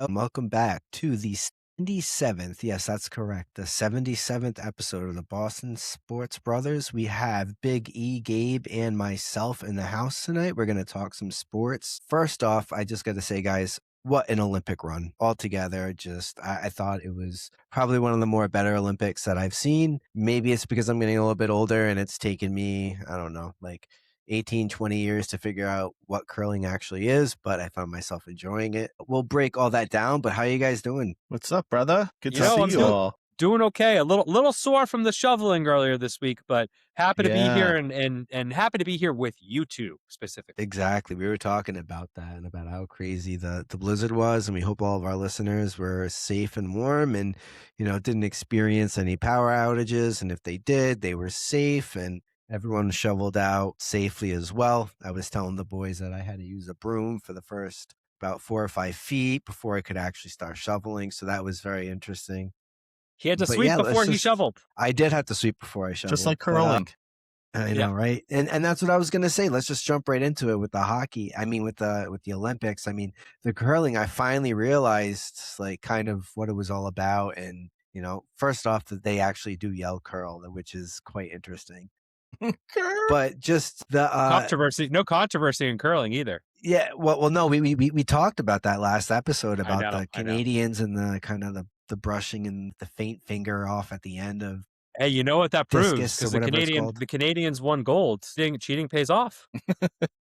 Welcome back to the 77th. Yes, that's correct. The 77th episode of the Boston Sports Brothers. We have Big E, Gabe, and myself in the house tonight. We're going to talk some sports. First off, I just got to say, guys, what an Olympic run altogether. I thought it was probably one of the more better Olympics that I've seen. Maybe it's because I'm getting a little bit older and it's taken me, I don't know, like 18, 20 years to figure out what curling actually is, but I found myself enjoying it. We'll break all that down, but how you guys doing? What's up, brother? Good You to know, see I'm you all. doing okay. A little sore from the shoveling earlier this week, but happy to be here Yeah. and happy to be here with you two specifically. Exactly. We were talking about that and about how crazy the blizzard was, and we hope all of our listeners were safe and warm and, didn't experience any power outages. And if they did, they were safe and everyone shoveled out safely as well. I was telling the boys that I had to use a broom for the first about 4 or 5 feet before I could actually start shoveling. So that was very interesting. He had to But sweep yeah, before he shoveled. I did have to sweep before I shoveled. Just like but, curling. I Yeah. know, right? And that's what I was gonna say. Let's just jump right into it with the hockey. I mean, with the Olympics. I mean, the curling. I finally realized like kind of what it was all about. And first off, that they actually do yell curl, which is quite interesting. But just the No controversy in curling either. yeah. Well, no, we talked about that last episode I about know. the Canadians and the kind of the brushing and the faint finger off at the end of Hey, you know what that proves? discus or Because whatever it's called. the Canadians won gold. Cheating pays off.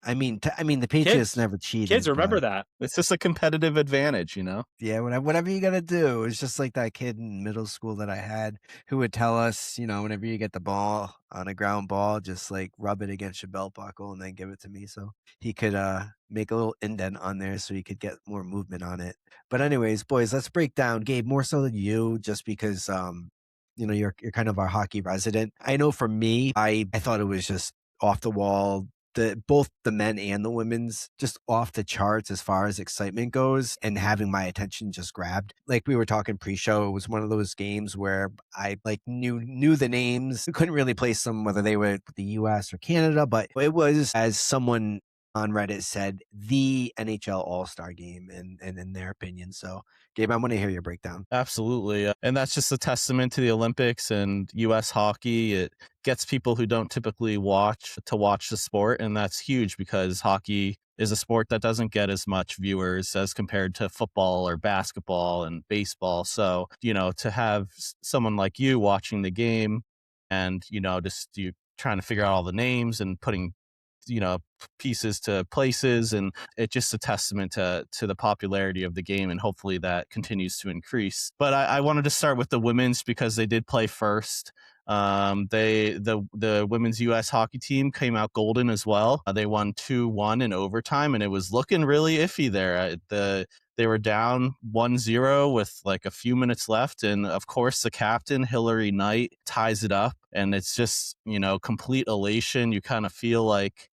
The Patriots never cheated. Kids, remember but that. It's just a competitive advantage, Yeah, whatever you gotta do. It's just like that kid in middle school that I had who would tell us, whenever you get the ball on a ground ball, just like rub it against your belt buckle and then give it to me so he could make a little indent on there so he could get more movement on it. But anyways, boys, let's break down Gabe more so than you, just because you're kind of our hockey resident. I know for me, I thought it was just off the wall, both the men and the women's just off the charts as far as excitement goes, and having my attention just grabbed. Like we were talking pre-show, it was one of those games where I like knew the names. Couldn't really place them whether they were the US or Canada, but it was, as someone on Reddit said, the NHL All-Star game and in their opinion. So Gabe, I want to hear your breakdown. Absolutely. And that's just a testament to the Olympics and U.S. hockey. It gets people who don't typically watch to watch the sport. And that's huge because hockey is a sport that doesn't get as much viewers as compared to football or basketball and baseball. So, to have someone like you watching the game and, just you trying to figure out all the names and putting pieces to places, and it's just a testament to the popularity of the game, and hopefully that continues to increase. But I wanted to start with the women's because they did play first. The women's U.S. hockey team came out golden as well. They won 2-1 in overtime, and it was looking really iffy there. They were down 1-0 with like a few minutes left, and of course the captain Hillary Knight ties it up, and it's just complete elation. You kind of feel like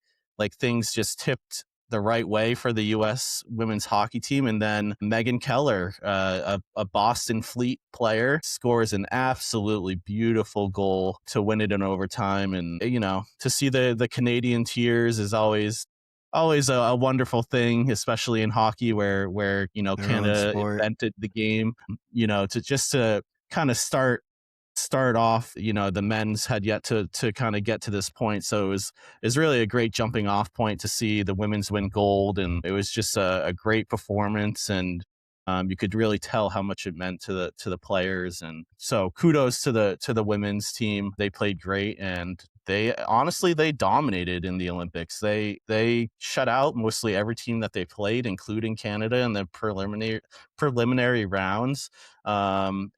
things just tipped the right way for the U.S. women's hockey team. And then Megan Keller, a Boston Fleet player, scores an absolutely beautiful goal to win it in overtime. And, to see the Canadian tears is always a wonderful thing, especially in hockey where Canada invented the game, to kind of start off, the men's had yet to kind of get to this point. So it was really a great jumping off point to see the women's win gold. And it was just a great performance. And you could really tell how much it meant to the players. And so kudos to the women's team. They played great, and they dominated in the Olympics. They shut out mostly every team that they played, including Canada in the preliminary rounds. And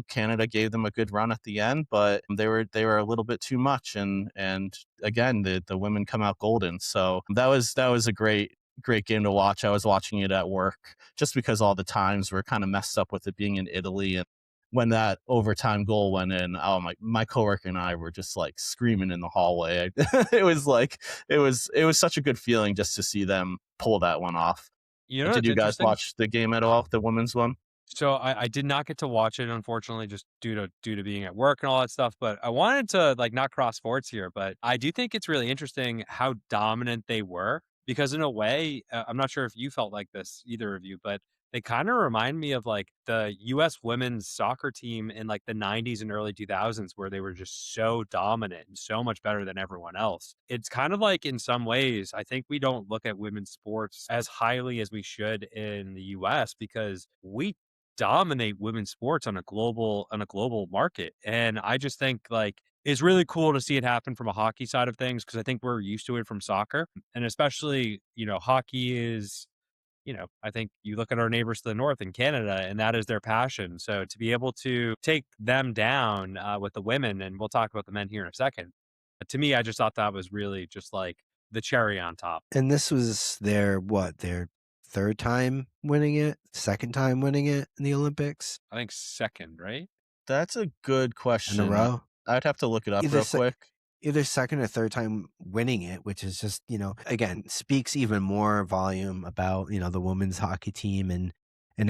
Canada gave them a good run at the end, but they were a little bit too much. And again, the women come out golden. So that was a great game to watch. I was watching it at work just because all the times were kind of messed up with it being in Italy. And when that overtime goal went in, oh my coworker and I were just like screaming in the hallway. It was such a good feeling just to see them pull that one off. Did you guys watch the game at all, the women's one? So I did not get to watch it, unfortunately, just due to being at work and all that stuff. But I wanted to not cross sports here, but I do think it's really interesting how dominant they were, because in a way, I'm not sure if you felt like this, either of you, but They kind of remind me of like the US women's soccer team in like the 90s and early 2000s where they were just so dominant and so much better than everyone else. It's kind of like in some ways, I think we don't look at women's sports as highly as we should in the US because we dominate women's sports on a global market. And I just think like it's really cool to see it happen from a hockey side of things because I think we're used to it from soccer. And especially, hockey is, I think you look at our neighbors to the north in Canada, and that is their passion. So to be able to take them down with the women, and we'll talk about the men here in a second. But to me, I just thought that was really just like the cherry on top. And this was their third time winning it, second time winning it in the Olympics I think second, right? That's a good in a question. row. I'd have to look it up Either real se- quick. either second or third time winning it, which is just, again, speaks even more volume about, the women's hockey team and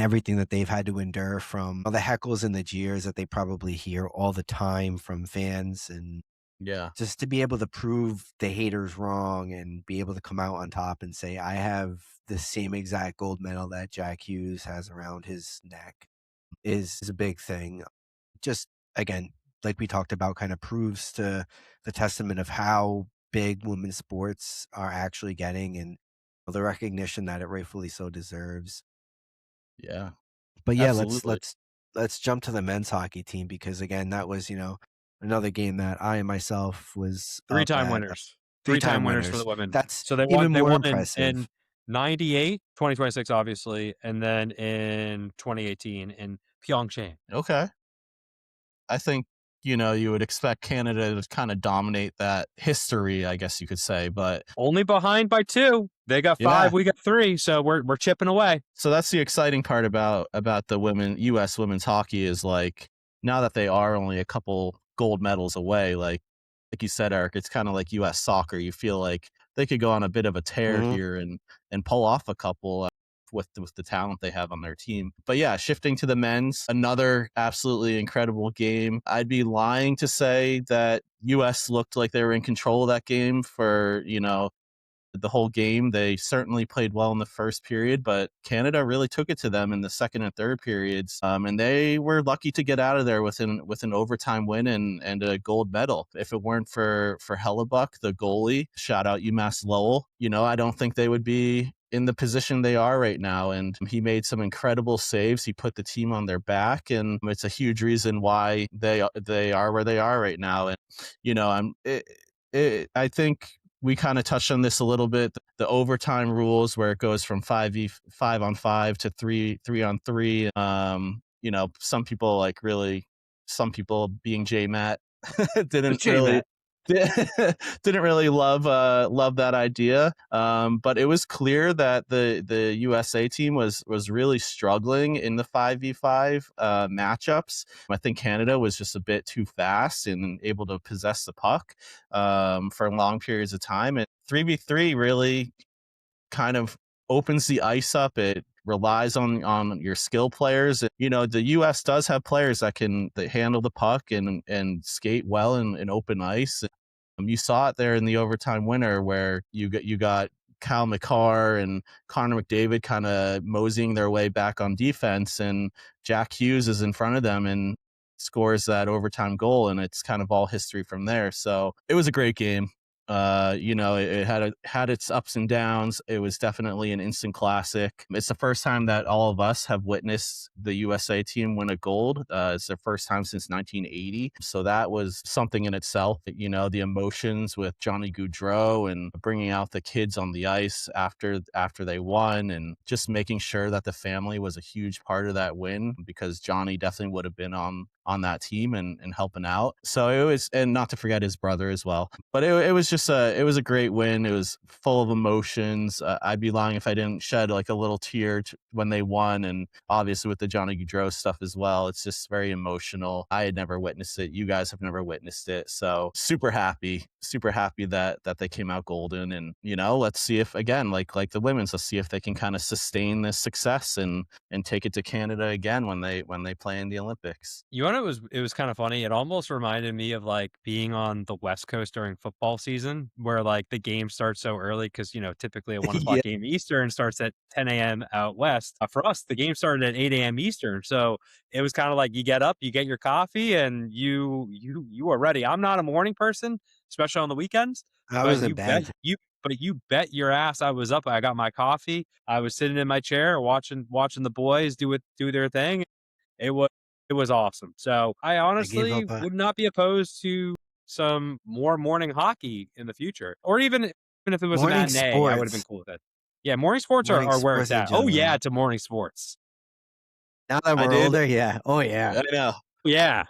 everything that they've had to endure from all the heckles and the jeers that they probably hear all the time from fans, and Yeah. just to be able to prove the haters wrong and be able to come out on top and say, I have the same exact gold medal that Jack Hughes has around his neck is a big thing. Just again, like we talked about, kind of proves to the testament of how big women's sports are actually getting and the recognition that it rightfully so deserves. Yeah. But yeah, let's Absolutely. let's let's jump to the men's hockey team because again, that was, another game that I myself was up Three-time at. winners. Three-time Three-time winners for the winners. women. That's So they won even they more won in impressive. 98, 2026, obviously, and then in 2018 in Pyeongchang. Okay. I think, you would expect Canada to kind of dominate that history, I guess you could say. But Only behind by 2. They got 5, yeah, we got 3, so we're chipping away. so that's the exciting part about the U.S. women's hockey is like now that they are only a couple gold medals away, like you said, Eric, it's kind of like U.S. soccer. You feel like they could go on a bit of a tear Mhm. here and pull off a couple with the talent they have on their team. But yeah, shifting to the men's, another absolutely incredible game. I'd be lying to say that U.S. looked like they were in control of that game for the whole game. They certainly played well in the first period, but Canada really took it to them in the second and third periods. And they were lucky to get out of there with an overtime win and a gold medal. If it weren't for Hellebuck, the goalie, shout out UMass Lowell, I don't think they would be in the position they are right now. And he made some incredible saves. He put the team on their back, and it's a huge reason why they are where they are right now. And I think we kind of touched on this a little bit. The overtime rules where it goes from 5v5 to 3-on-3. Some people some people being J-Matt didn't really J-Matt. didn't really love that idea. But it was clear that the USA team was really struggling in the 5v5 matchups. I think Canada was just a bit too fast and able to possess the puck for long periods of time. And 3v3 really kind of opens the ice up. It relies on your skill players. The U.S. does have players that handle the puck and skate well in open ice. You saw it there in the overtime winner where you got Kyle McCarr and Connor McDavid kind of moseying their way back on defense, and Jack Hughes is in front of them and scores that overtime goal, and it's kind of all history from there. So it was a great game. It had its ups and downs. It was definitely an instant classic. It's the first time that all of us have witnessed the USA team win a gold. It's their first time since 1980. So that was something in itself. The emotions with Johnny Gaudreau and bringing out the kids on the ice after they won, and just making sure that the family was a huge part of that win, because Johnny definitely would have been on that team and helping out. So it was, and not to forget his brother as well. But it was just it was a great win. It was full of emotions. I'd be lying if I didn't shed like a little tear when they won, and obviously with the Johnny Gaudreau stuff as well. It's just very emotional. I had never witnessed it. You guys have never witnessed it. So super happy that they came out golden. And let's see if, again, like the women's, let's see if they can kind of sustain this success and take it to Canada again when they play in the Olympics. You want it was kind of funny. It almost reminded me of like being on the West Coast during football season, where like the game starts so early because typically a 1 o'clock Yeah, game Eastern starts at 10 a.m. out west. For us, the game started at 8 a.m. Eastern, so it was kind of like you get up, you get your coffee, and you are ready. I'm not a morning person, especially on the weekends, I but was in bed. you bet your ass I was up. I got my coffee. I was sitting in my chair watching the boys do their thing. It was it was awesome. So I I gave honestly up a would not be opposed to some more morning hockey in the future, or even if it was a morning matinee, I would have been sports. cool with it. Yeah, morning sports Morning are where it's sports in at. Oh yeah, general. to morning sports. Now that I we're did. older, yeah. Oh, yeah. I know. Yeah.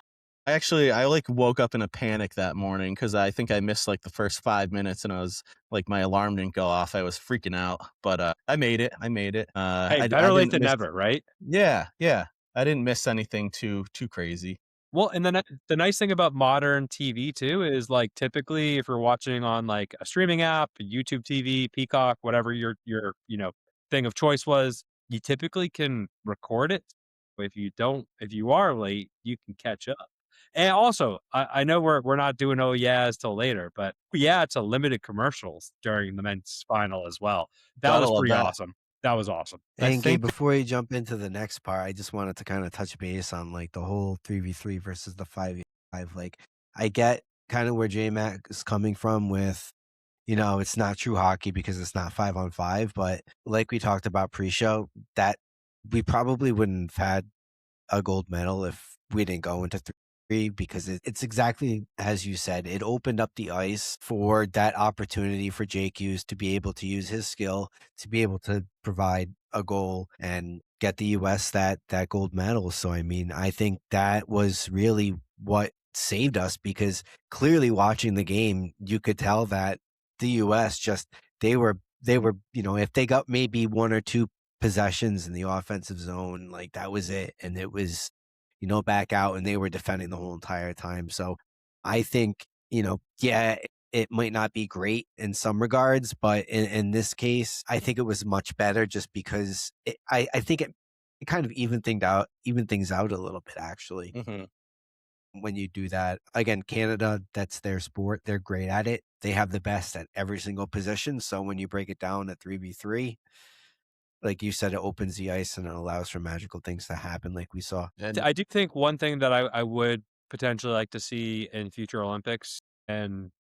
I like woke up in a panic that morning because I think I missed like the first 5 minutes and I was like my alarm didn't go off. I was freaking out, but I made it. I made it. Hey, I better late didn't than miss. never, right? Yeah, yeah. I didn't miss anything too crazy. Well, and the nice thing about modern TV too is like typically if you're watching on like a streaming app, YouTube TV, Peacock, whatever your thing of choice was, you typically can record it. If you are late, you can catch up. And also, I know we're not doing oh yeahs till later, but yeah, it's a limited commercials during the men's final as well. That Gotta was love pretty that. awesome. That was awesome. I And Gabe, think before you jump into the next part, I just wanted to kind of touch base on like the whole 3v3 versus the 5v5. Like, I get kind of where J Mac is coming from with, it's not true hockey because it's not 5-on-5. But like we talked about pre-show, that we probably wouldn't have had a gold medal if we didn't go into 3 because it's exactly as you said. It opened up the ice for that opportunity for Jake Hughes to be able to use his skill to be able to provide a goal and get the US that gold medal. So I mean, I think that was really what saved us because clearly watching the game, you could tell that the US just they were, if they got maybe one or two possessions in the offensive zone, like that was it. And it was, back out and they were defending the whole entire time. So I think, yeah, it might not be great in some regards, but in this case, I think it was much better just because I think it kind of even things out a little bit actually. mhm. When you do that again, Canada, that's their sport. They're great at it. They have the best at every single position. So when you break it down at 3v3, like you said, it opens the ice and it allows for magical things to happen like we saw. And I do think one thing that I would potentially like to see in future Olympics and,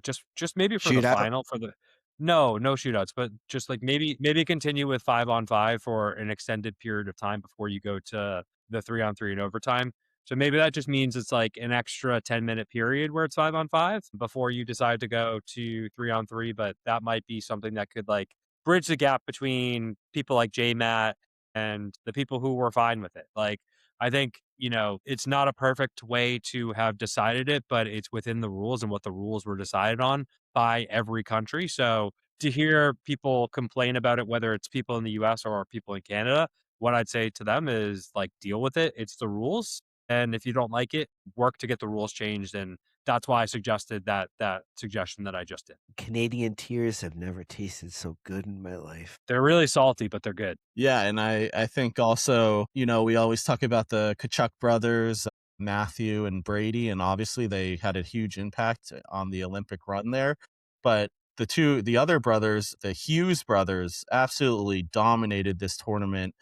just maybe for the Shootout. final for the no shootouts, but just like maybe continue with 5-on-5 for an extended period of time before you go to the 3-on-3 in overtime. So maybe that just means it's like an extra 10-minute period where it's 5-on-5 before you decide to go to 3-on-3, but that might be something that could like bridge the gap between people like J Matt and the people who were fine with it. Like, I think, it's not a perfect way to have decided it, but it's within the rules and what the rules were decided on by every country. So to hear people complain about it, whether it's people in the US or people in Canada, what I'd say to them is like, deal with it. It's the rules. And if you don't like it, work to get the rules changed. And that's why I suggested that suggestion that I just did. Canadian tears have never tasted so good in my life. They're really salty, but they're good. yeah, and I think also, we always talk about the Kachuk brothers, Matthew and Brady, and obviously they had a huge impact on the Olympic run there. But the other brothers, the Hughes brothers, absolutely dominated this tournament.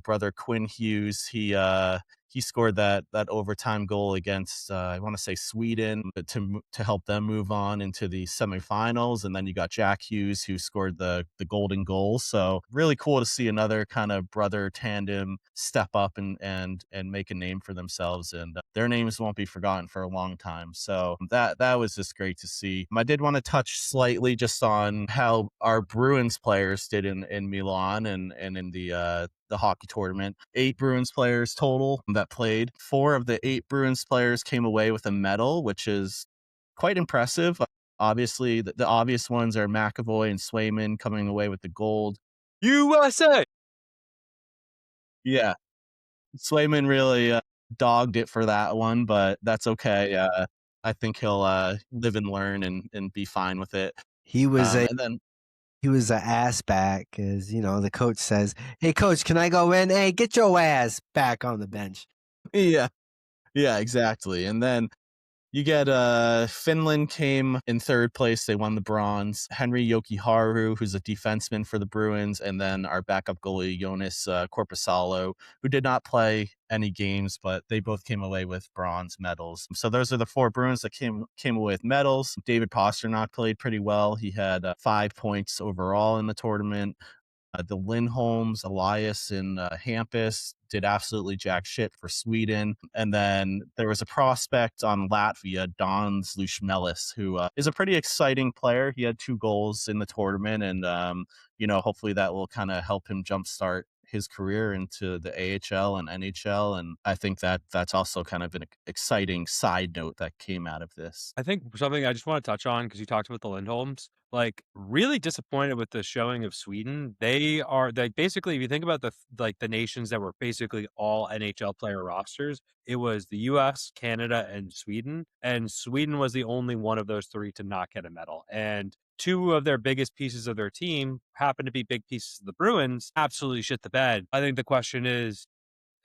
Brother Quinn Hughes, he scored that overtime goal against I want to say Sweden to help them move on into the semifinals, and then you got Jack Hughes who scored the golden goal. So really cool to see another kind of brother tandem step up and make a name for themselves, and their names won't be forgotten for a long time. So that was just great to see. I did want to touch slightly just on how our Bruins players did in Milan and in the hockey tournament. 8 Bruins players total that played. 4 of the 8 Bruins players came away with a medal, which is quite impressive. Obviously, the obvious ones are McAvoy and Swayman coming away with the gold. USA. Yeah, Swayman really dogged it for that one, but that's okay. I think he'll live and learn and be fine with it. He was a And then he was a ass back as the coach says, "Hey coach, can I go in? Hey, get your ass back on the bench." yeah, Yeah, exactly. And then you get Finland came in third place. They won the bronze. Henry Jokiharju, who's a defenseman for the Bruins, and then our backup goalie Jonas Korpisalo, who did not play any games, but they both came away with bronze medals. So those are the four Bruins that came away with medals. David Pastrnak played pretty well. He had 5 points overall in the tournament. The Lindholms, Elias, and Hampus did absolutely jack shit for Sweden. And then there was a prospect on Latvia, Dons Lushmelis, who is a pretty exciting player. He had 2 goals in the tournament, and hopefully that will kind of help him jumpstart his career into the AHL and NHL. And I think that that's also kind of an exciting side note that came out of this. I think something I just want to touch on because you talked about the Lindholms, like really disappointed with the showing of Sweden. They are like basically, if you think about the nations that were basically all NHL player rosters, it was the U.S., Canada, and Sweden was the only one of those three to not get a medal. And two of their biggest pieces of their team happen to be big pieces of the Bruins. Absolutely shit the bed. I think the question is,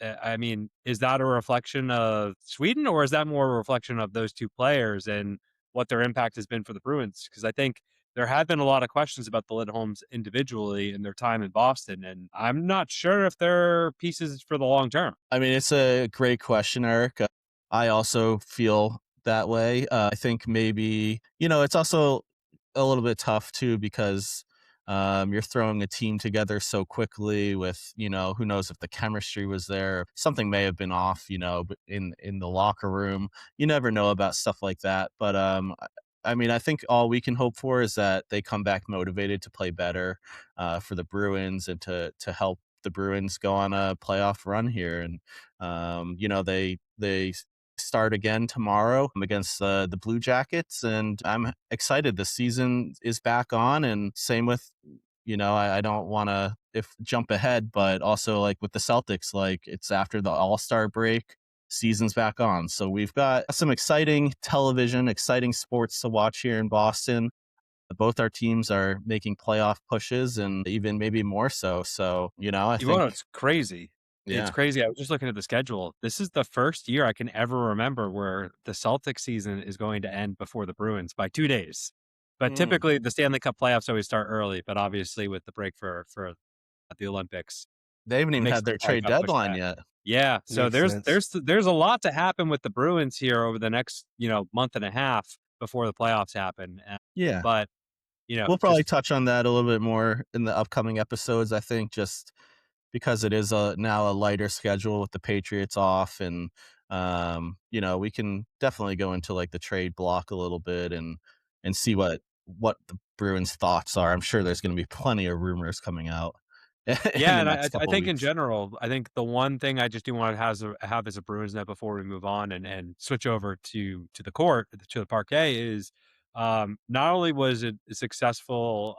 I mean, is that a reflection of Sweden, or is that more a reflection of those two players and what their impact has been for the Bruins? Because I think there have been a lot of questions about the Lindholms individually in their time in Boston, and I'm not sure if they're pieces for the long term. I mean, it's a great question, Eric. I also feel that way. I think maybe, it's also a little bit tough too because you're throwing a team together so quickly with, who knows if the chemistry was there. Something may have been off, in the locker room. You never know about stuff like that. But I mean, I think all we can hope for is that they come back motivated to play better for the Bruins and to help the Bruins go on a playoff run here. And they start again tomorrow against the Blue Jackets, and I'm excited. The season is back on, and same with I don't want to if jump ahead, but also like with the Celtics, like it's after the All-Star break. Season's back on. So we've got some exciting television, exciting sports to watch here in Boston. Both our teams are making playoff pushes and even maybe more so. So, I You know, think, it's crazy. It's yeah. crazy. I was just looking at the schedule. This is the first year I can ever remember where the Celtics season is going to end before the Bruins by 2 days. But Mm. typically the Stanley Cup playoffs always start early, but obviously with the break for the Olympics, They haven't it even makes had it their look like it trade got pushed deadline back. yet. Yeah, so Makes sense. there's a lot to happen with the Bruins here over the next, month and a half before the playoffs happen. Yeah. But, We'll probably just touch on that a little bit more in the upcoming episodes, I think, just because it is now a lighter schedule with the Patriots off. And, we can definitely go into like the trade block a little bit and see what the Bruins' thoughts are. I'm sure there's going to be plenty of rumors coming out in yeah, the and next I couple of think in weeks. general, I think the one thing I just do want to have as a Bruins net before we move on and switch over to the court to the parquet is not only was it a successful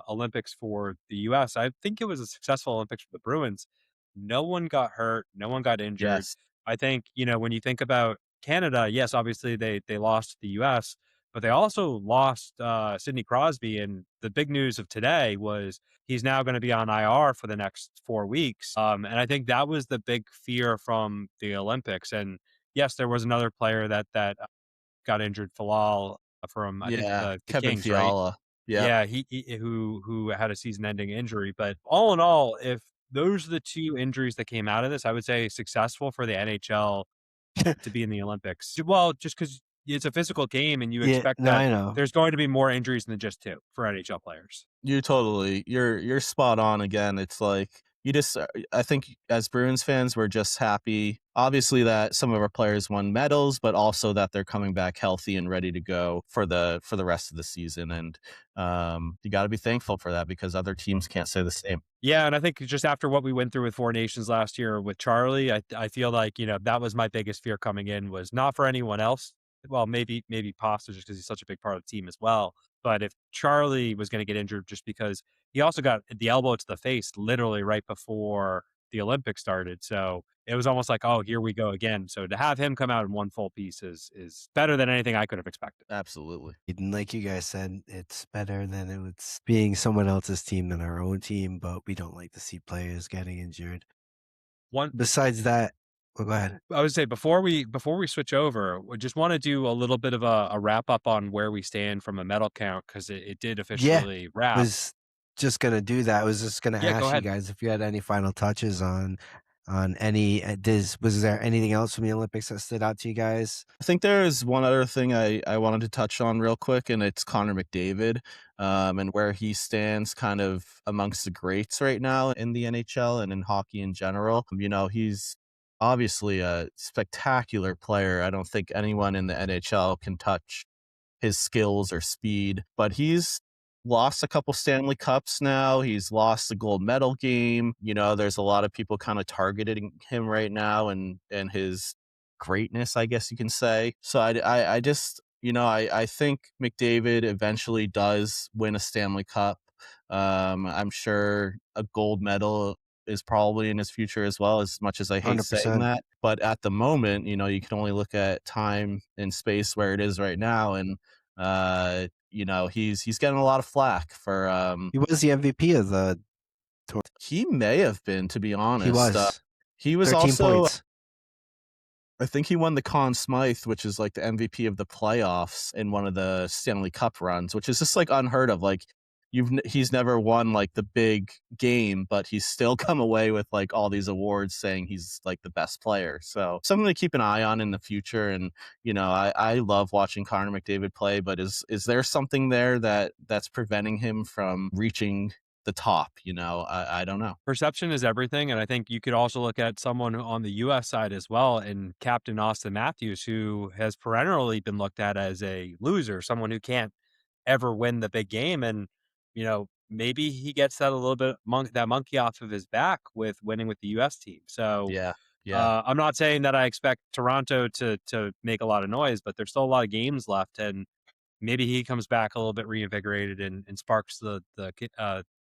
Olympics for the U.S., I think it was a successful Olympics for the Bruins. No one got hurt, no one got injured. Yes. I think when you think about Canada, yes, obviously they lost to the U.S., but they also lost Sidney Crosby, and the big news of today was he's now going to be on IR for the next 4 weeks. And I think that was the big fear from the Olympics. And yes, there was another player that got injured, Falal from I think Yeah. the Kevin Kings, right? Fiala. Yep. Yeah, who had a season-ending injury. But all in all, if those are the two injuries that came out of this, I would say successful for the NHL to be in the Olympics. Well, just because it's a physical game, and you Yeah, expect no, that I know. there's going to be more injuries than just two for NHL players. You're spot on again. It's like you just I think as Bruins fans we're just happy obviously that some of our players won medals, but also that they're coming back healthy and ready to go for the rest of the season. And you got to be thankful for that because other teams can't say the same. Yeah, and I think just after what we went through with Four Nations last year with Charlie, I feel like that was my biggest fear coming in was not for anyone else. Well, maybe Pasta just because he's such a big part of the team as well. But if Charlie was going to get injured, just because he also got the elbow to the face literally right before the Olympics started, so it was almost like, oh, here we go again. So to have him come out in one full piece is better than anything I could have expected. Absolutely. And like you guys said, it's better than it's being someone else's team than our own team, but we don't like to see players getting injured. One Besides that, Well, go ahead. I would say before we switch over, we just want to do a little bit of a wrap up on where we stand from a medal count because it did Yeah, officially wrap. was just gonna do that. I was just gonna Yeah, go ask you ahead. guys if you had any final touches on any. Was there anything else from the Olympics that stood out to you guys? I think there's one other thing I wanted to touch on real quick, and it's Connor McDavid, and where he stands kind of amongst the greats right now in the NHL and in hockey in general. He's obviously a spectacular player. I don't think anyone in the NHL can touch his skills or speed, but he's lost a couple Stanley Cups now. He's lost the gold medal game. There's a lot of people kind of targeting him right now and his greatness, I guess you can say. So I just, I think McDavid eventually does win a Stanley Cup. I'm sure a gold medal is probably in his future as well, as much as I hate saying 100%. that. But at the moment, you can only look at time and space where it is right now. And he's getting a lot of flack for He was the MVP of the tour. he may have been, to be He honest. was He was 13 also, points. I think he won the Conn Smythe, which is like the MVP of the playoffs in one of the Stanley Cup runs, which is just like unheard of. Like he's never won like the big game, but he's still come away with like all these awards saying he's like the best player. So something to keep an eye on in the future. And I love watching Connor McDavid play, but is there something there that's preventing him from reaching the top? I don't know. Perception is everything, and I think you could also look at someone on the U.S. side as well, and Captain Austin Matthews, who has perennially been looked at as a loser, someone who can't ever win the big game, and maybe he gets that a little bit that monkey off of his back with winning with the U.S. team. So Yeah. Yeah. I'm not saying that I expect Toronto to make a lot of noise, but there's still a lot of games left, and maybe he comes back a little bit reinvigorated and sparks the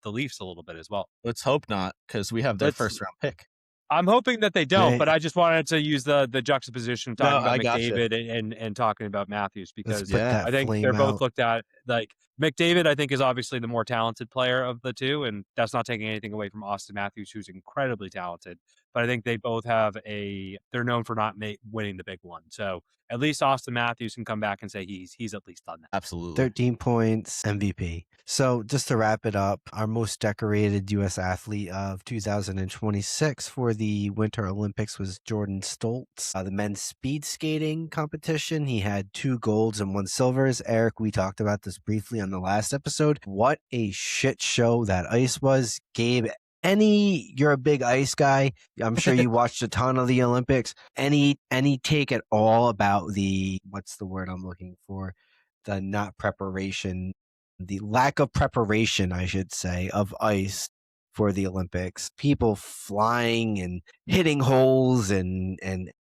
Leafs a little bit as well. Let's hope not, because we have their Let's first round pick. I'm hoping that they don't, but Right. I just wanted to use the juxtaposition of No, talking about I gotcha. McDavid and talking about Matthews Let's because put Yeah. that I think they're flame both out. looked at like McDavid, I think, is obviously the more talented player of the two, and that's not taking anything away from Austin Matthews, who's incredibly talented. But I think they both have they're known for not winning the big one. So at least Austin Matthews can come back and say he's at least done that. Absolutely. 13 points, MVP. So, just to wrap it up, our most decorated U.S. athlete of 2026 for the Winter Olympics was Jordan Stoltz. The men's speed skating competition, he had 2 golds and 1 silvers. Eric, we talked about this briefly on the last episode. What a shit show that ice was. Gabe, you're a big ice guy. I'm sure you watched a ton of the Olympics. Any take at all about what's the word I'm looking for? The not preparation, the lack of preparation, I should say, of ice for the Olympics. People flying and hitting holes and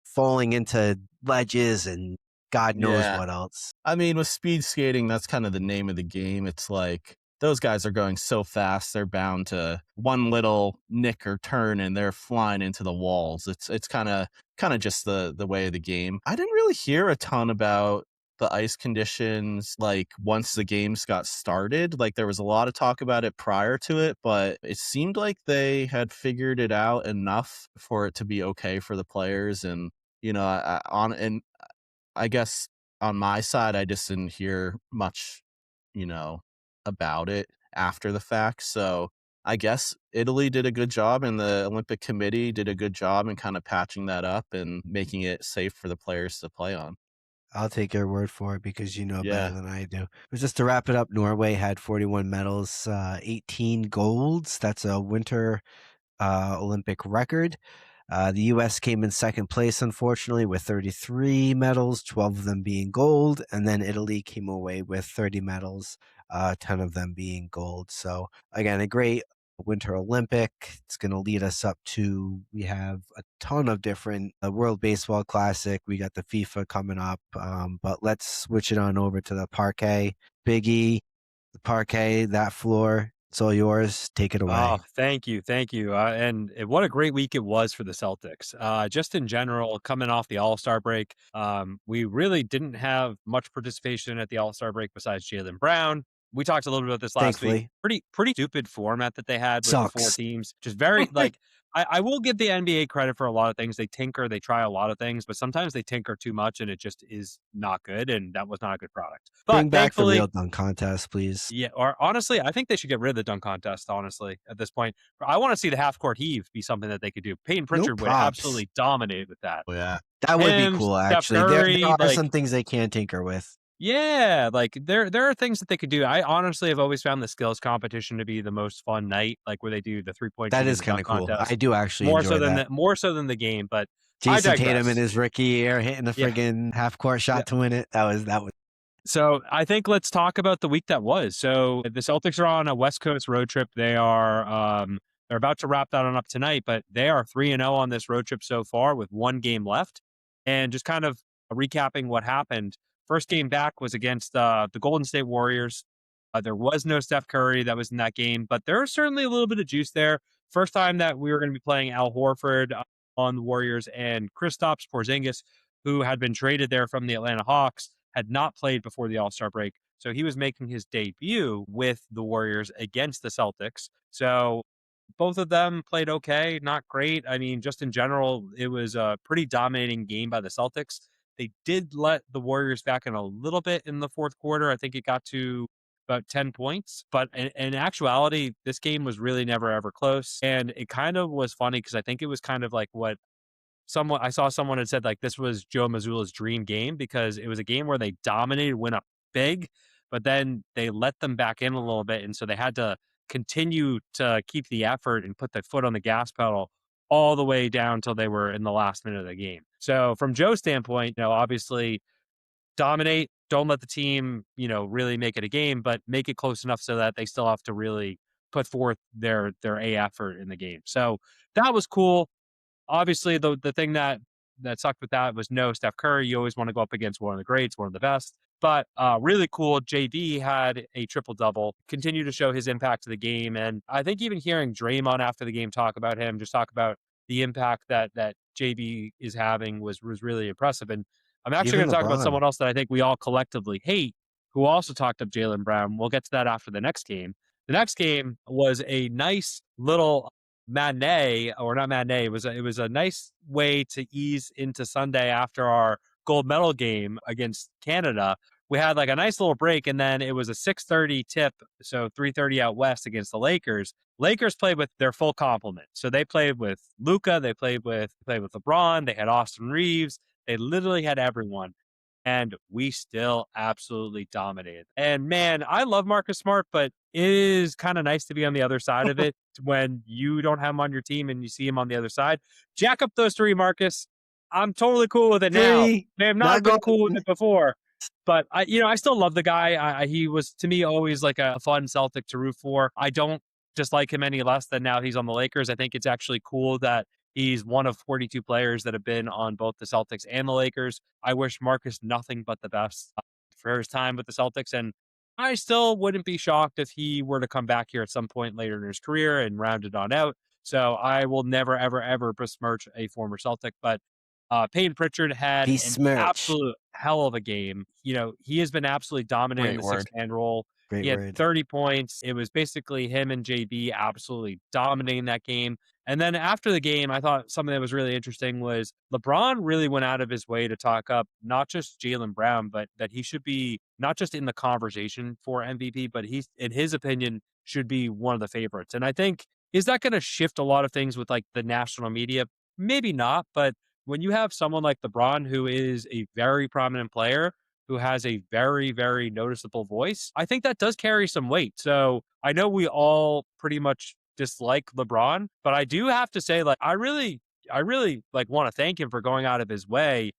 falling into ledges and God knows Yeah. what else. I mean, with speed skating, that's kind of the name of the game. It's like those guys are going so fast, they're bound to one little nick or turn and they're flying into the walls. It's kind of just the way of the game. I didn't really hear a ton about the ice conditions like once the games got started. Like there was a lot of talk about it prior to it, but it seemed like they had figured it out enough for it to be okay for the players. And I guess on my side, I just didn't hear much, you know, about it after the fact. So I guess Italy did a good job and the Olympic Committee did a good job in kind of patching that up and making it safe for the players to play on. I'll take your word for it because you know better Yeah. than I do. But just to wrap it up, Norway had 41 medals, 18 golds. That's a winter Olympic record. The U.S. came in second place, unfortunately, with 33 medals, 12 of them being gold. And then Italy came away with 30 medals, 10 of them being gold. So, again, a great Winter Olympic. It's going to lead us up to, we have a ton of different World Baseball Classic. We got the FIFA coming up. But let's switch it on over to the parquet. Biggie, the parquet, that floor. It's all yours. Take it away. Oh, thank you, thank you, what a great week it was for the Celtics. Just in general, coming off the All-Star break, we really didn't have much participation at the All-Star break besides Jaylen Brown. we talked a little bit about this last week. Thankfully. Pretty stupid format that they had with the 4 Sucks. teams. Just very like I will give the NBA credit for a lot of things. They tinker, they try a lot of things, but sometimes they tinker too much and it just is not good. And that was not a good product. But Bring back the thankfully, real dunk contest, please. yeah, or honestly, I think they should get rid of the dunk contest, honestly, at this point. I want to see the half court heave be something that they could do. Peyton No Pritchard would props. absolutely dominate with that. Oh, yeah. That would be Him, cool, Steph actually. There Curry, are like some things they can tinker with. yeah, like there are things that they could do. I honestly have always found the skills competition to be the most fun night, like where they do the 3-point That shooting, is the kinda dunk cool. contest. I do actually enjoy that. More so than the game, but I Jason Tatum in digress. his rookie year hitting the Yeah. friggin' half court Yeah. shot to win it. That was So I think let's talk about the week that was. So the Celtics are on a West Coast road trip. They're about to wrap that on up tonight, but they are 3-0 on this road trip so far with 1 game left. And just kind of recapping what happened. First game back was against the Golden State Warriors. There was no Steph Curry that was in that game, but there was certainly a little bit of juice there. First time that we were going to be playing Al Horford on the Warriors, and Kristaps Porzingis, who had been traded there from the Atlanta Hawks, had not played before the All-Star break. So he was making his debut with the Warriors against the Celtics. So both of them played okay, not great. I mean, just in general, it was a pretty dominating game by the Celtics. They did let the Warriors back in a little bit in the fourth quarter. I think it got to about 10 points. But in actuality, this game was really never, ever close. And it kind of was funny because I think it was kind of like what I saw someone had said, like, this was Joe Mazzulla's dream game because it was a game where they dominated, went up big, but then they let them back in a little bit. And so they had to continue to keep the effort and put the foot on the gas pedal all the way down till they were in the last minute of the game. So from Joe's standpoint, obviously dominate, don't let the team, really make it a game, but make it close enough so that they still have to really put forth their A effort in the game. So that was cool. Obviously, the thing that sucked with that was no Steph Curry. You always want to go up against one of the greats, one of the best. But really cool, JD had a triple-double, continue to show his impact to the game. And I think even hearing Draymond after the game talk about him, just talk about the impact that JB is having was really impressive. And I'm actually even going to talk about LeBron. someone else that I think we all collectively hate, who also talked up Jaylen Brown. We'll get to that after the next game. The next game was a nice little matinee, or not matinee. It was a nice way to ease into Sunday after our gold medal game against Canada. We had like a nice little break, and then it was a 6:30 tip, so 3:30 out west against the Lakers. Lakers played with their full complement. So they played with Luka, they played with LeBron, they had Austin Reeves, they literally had everyone. And we still absolutely dominated. And man, I love Marcus Smart, but it is kind of nice to be on the other side of it when you don't have him on your team and you see him on the other side. Jack up those 3, Marcus. I'm totally cool with it now. 3, I have not not been cool with going it before. But I still love the guy. He was, to me, always like a fun Celtic to root for. I don't dislike him any less than now he's on the Lakers. I think it's actually cool that he's one of 42 players that have been on both the Celtics and the Lakers. I wish Marcus nothing but the best for his time with the Celtics. And I still wouldn't be shocked if he were to come back here at some point later in his career and round it on out. So I will never, ever, ever besmirch a former Celtic. But Peyton Pritchard had an besmirch. absolute hell of a game. He has been absolutely dominating Great the word. six-man role. Great He had word. 30 points. It was basically him and JB absolutely dominating that game. And then after the game, I thought something that was really interesting was LeBron really went out of his way to talk up not just Jaylen Brown, but that he should be not just in the conversation for MVP, but he's, in his opinion, should be one of the favorites. And I think, is that going to shift a lot of things with like the national media? Maybe not, but when you have someone like LeBron, who is a very prominent player, who has a very, very noticeable voice, I think that does carry some weight. So I know we all pretty much dislike LeBron, but I do have to say, like, I really like want to thank him for going out of his way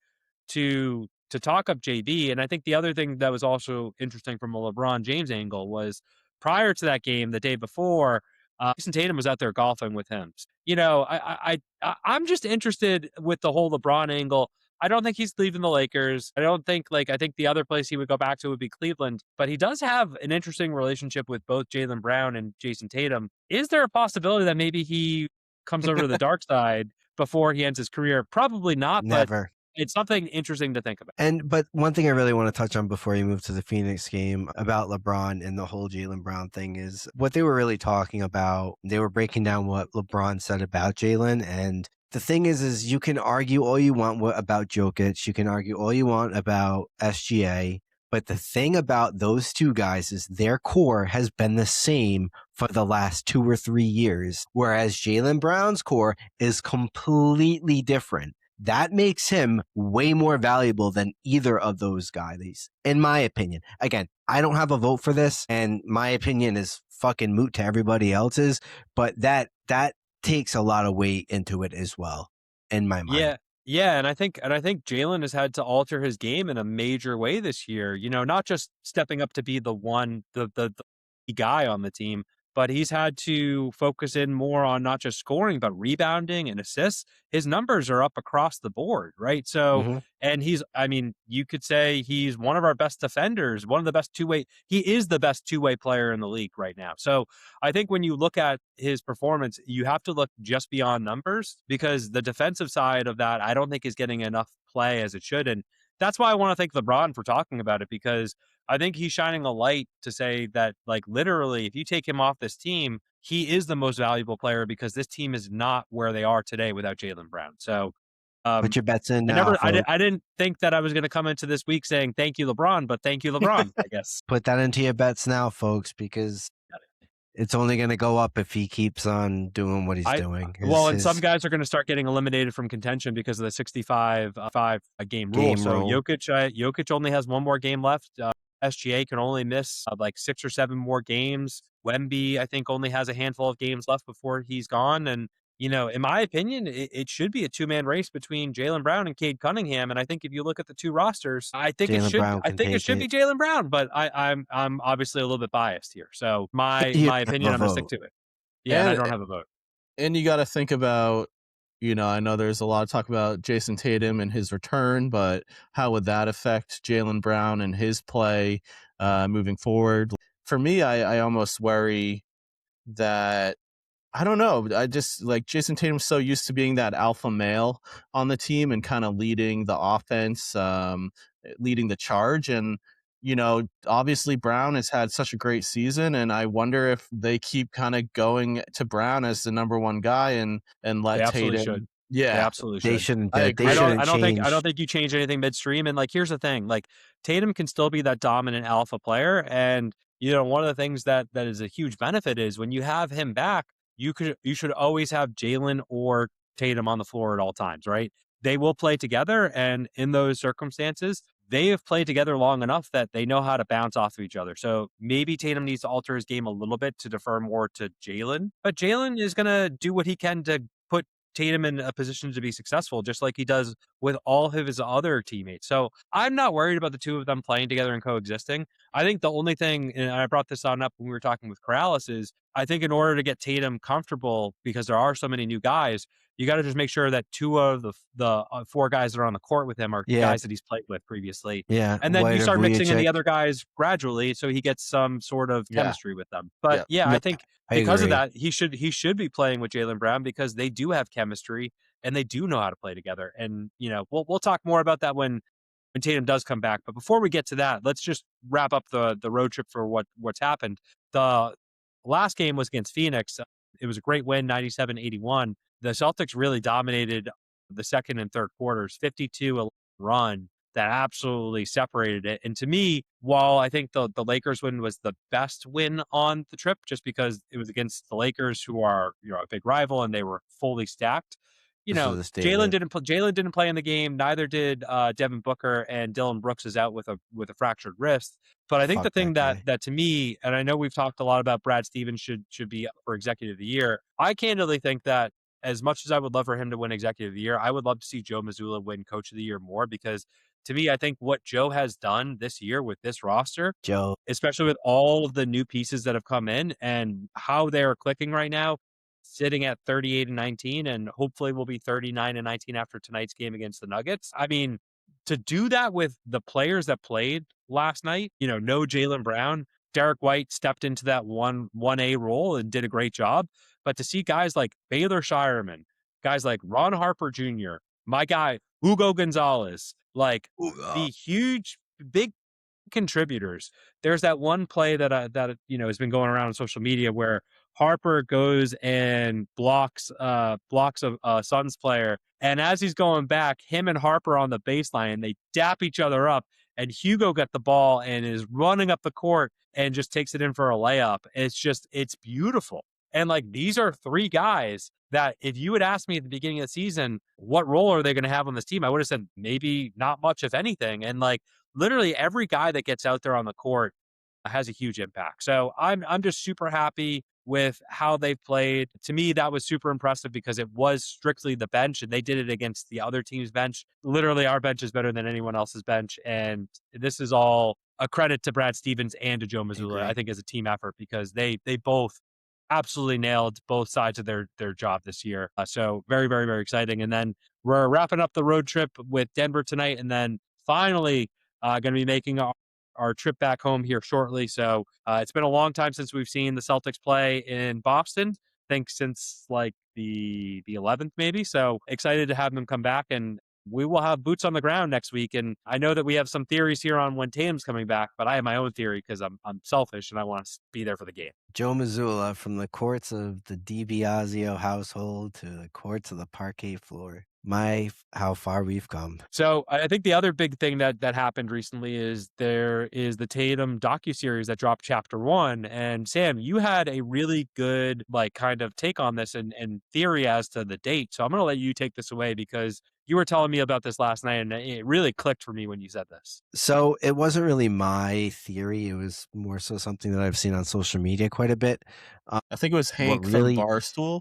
to talk up JB. And I think the other thing that was also interesting from a LeBron James angle was prior to that game, the day before, Jason Tatum was out there golfing with him. I'm just interested with the whole LeBron angle. I don't think he's leaving the Lakers. I think the other place he would go back to would be Cleveland, but he does have an interesting relationship with both Jaylen Brown and Jason Tatum. Is there a possibility that maybe he comes over to the dark side before he ends his career? Probably not, but Never. it's something interesting to think about. But one thing I really want to touch on before you move to the Phoenix game about LeBron and the whole Jaylen Brown thing is what they were really talking about. They were breaking down what LeBron said about Jaylen. And the thing is you can argue all you want about Jokic. You can argue all you want about SGA. But the thing about those two guys is their core has been the same for the last 2 or 3 years, whereas Jaylen Brown's core is completely different. That makes him way more valuable than either of those guys, in my opinion. Again, I don't have a vote for this, and my opinion is fucking moot to everybody else's, but that takes a lot of weight into it as well, in my mind. Yeah. Yeah, and I think Jaylen has had to alter his game in a major way this year. You know, not just stepping up to be the guy on the team, but he's had to focus in more on not just scoring, but rebounding and assists. His numbers are up across the board, right? So, Mhm. and you could say he's one of our best defenders, one of the best two-way. He is the best two-way player in the league right now. So I think when you look at his performance, you have to look just beyond numbers because the defensive side of that, I don't think is getting enough play as it should. And that's why I want to thank LeBron for talking about it, because I think he's shining a light to say that, like, literally, if you take him off this team, he is the most valuable player because this team is not where they are today without Jaylen Brown. So, Put um, your bets in now, folks. I didn't think that I was going to come into this week saying thank you, LeBron, but thank you, LeBron, I guess. Put that into your bets now, folks, because it's only going to go up if he keeps on doing what he's doing. And some guys are going to start getting eliminated from contention because of the 65-5 game rule. So rule. Jokic only has one more game left. SGA can only miss like 6 or 7 more games. Wemby, I think, only has a handful of games left before he's gone. And, you know, in my opinion, it should be a two-man race between Jaylen Brown and Cade Cunningham. And I think if you look at the two rosters, I think Jaylen Brown I can think it take should be it. Jaylen Brown. But I'm obviously a little bit biased here. So my You have opinion, a I'm going to stick vote. to it. Yeah, and I And don't have a vote. and you got to think about, you know, I know there's a lot of talk about Jason Tatum and his return, but how would that affect Jaylen Brown and his play moving forward? For me, I almost worry that, I don't know. I just, like, Jason Tatum's so used to being that alpha male on the team and kind of leading the offense, leading the charge. And, you know, obviously Brown has had such a great season, and I wonder if they keep kind of going to Brown as the number one guy and They let absolutely Tatum. should. They Yeah, absolutely They should. shouldn't. I They agree. shouldn't I don't change. think you change anything midstream. And, like, here's the thing: like, Tatum can still be that dominant alpha player, and, you know, one of the things that is a huge benefit is when you have him back, you should always have Jaylen or Tatum on the floor at all times, right? They will play together, and in those circumstances, they have played together long enough that they know how to bounce off of each other. So maybe Tatum needs to alter his game a little bit to defer more to Jaylen, but Jaylen is going to do what he can to put Tatum in a position to be successful, just like he does with all of his other teammates. So I'm not worried about the two of them playing together and coexisting. I think the only thing, and I brought this on up when we were talking with Corrales, is I think in order to get Tatum comfortable, because there are so many new guys, you got to just make sure that two of the 4 guys that are on the court with him are Yeah. guys that he's played with previously. Yeah. And then you White or start mixing in the Vujacic. other guys gradually so he gets some sort of Yeah. chemistry with them. But Yeah. I No, think I because of agree. that, he should be playing with Jaylen Brown because they do have chemistry and they do know how to play together. And, you know, we'll talk more about that when Tatum does come back. But before we get to that, let's just wrap up the road trip for what's happened. The last game was against Phoenix. It was a great win, 97-81. The Celtics really dominated the second and third quarters, 52 run that absolutely separated it. And to me, while I think the Lakers win was the best win on the trip, just because it was against the Lakers, who are, you know, a big rival, and they were fully stacked. You This know, is a statement. Jaylen didn't play in the game. Neither did Devin Booker, and Dylan Brooks is out with a fractured wrist. But I think the Fuck thing that guy. that to me, and I know we've talked a lot about Brad Stevens should be up for Executive of the Year. I candidly think that as much as I would love for him to win Executive of the Year, I would love to see Joe Mazzulla win Coach of the Year more, because to me, I think what Joe has done this year with this roster, Joe. especially with all of the new pieces that have come in and how they're clicking right now, sitting at 38-19, and hopefully will be 39-19 after tonight's game against the Nuggets. I mean, to do that with the players that played last night, you know, no Jaylen Brown, Derek White stepped into that 1A role and did a great job. But to see guys like Baylor Shireman, guys like Ron Harper Jr., my guy, Hugo Gonzalez, like Ooh, the big contributors. There's that one play that has been going around on social media where Harper goes and blocks a Suns player, and as he's going back, him and Harper on the baseline, and they dap each other up. And Hugo got the ball and is running up the court and just takes it in for a layup. It's beautiful. And like these are three guys that if you had asked me at the beginning of the season, what role are they going to have on this team? I would have said maybe not much, if anything. And like literally every guy that gets out there on the court has a huge impact. So I'm just super happy with how they've played. To me, that was super impressive because it was strictly the bench, and they did it against the other team's bench. Literally, our bench is better than anyone else's bench, and this is all a credit to Brad Stevens and to Joe I Mazzulla. I agree. think as a team effort because they both absolutely nailed both sides of their job this year. So very very very exciting. And then we're wrapping up the road trip with Denver tonight, and then finally going to be making our trip back home here shortly. So it's been a long time since we've seen the Celtics play in Boston. I think since like the 11th maybe. So excited to have them come back, and we will have boots on the ground next week. And I know that we have some theories here on when Tatum's coming back, but I have my own theory because I'm selfish and I want to be there for the game. Joe Mazzulla, from the courts of the DiBiasio household to the courts of the parquet floor. How far we've come. So I think the other big thing that happened recently is there is the Tatum docuseries that dropped chapter 1. And Sam, you had a really good like kind of take on this and theory as to the date. So I'm going to let you take this away because you were telling me about this last night and it really clicked for me when you said this. So it wasn't really my theory. It was more so something that I've seen on social media quite a bit. I think it was What Hank from really Barstool,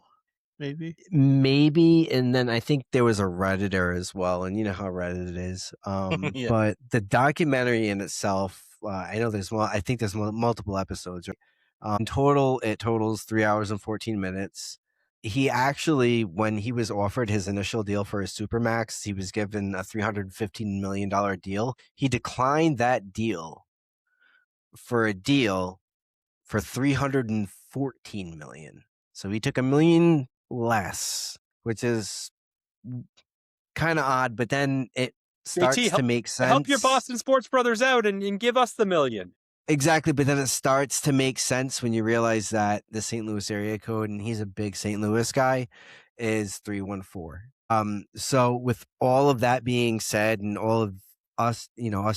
maybe. maybe, and then I think there was a Redditor as well, and you know how Reddit is. Yeah. But the documentary in itself, I know I think there's multiple episodes. Right? In total, it totals 3 hours and 14 minutes. He actually, when he was offered his initial deal for his Supermax, he was given a $315 million deal. He declined that deal for a deal for 314 million. So he took a million less, which is kind of odd, but then it JT, starts to make help your sense. Boston sports brothers out and give us the million. Exactly, but then it starts to make sense when you realize that the St. Louis area code, and he's a big St. Louis guy, is 314. So with all of that being said, and all of us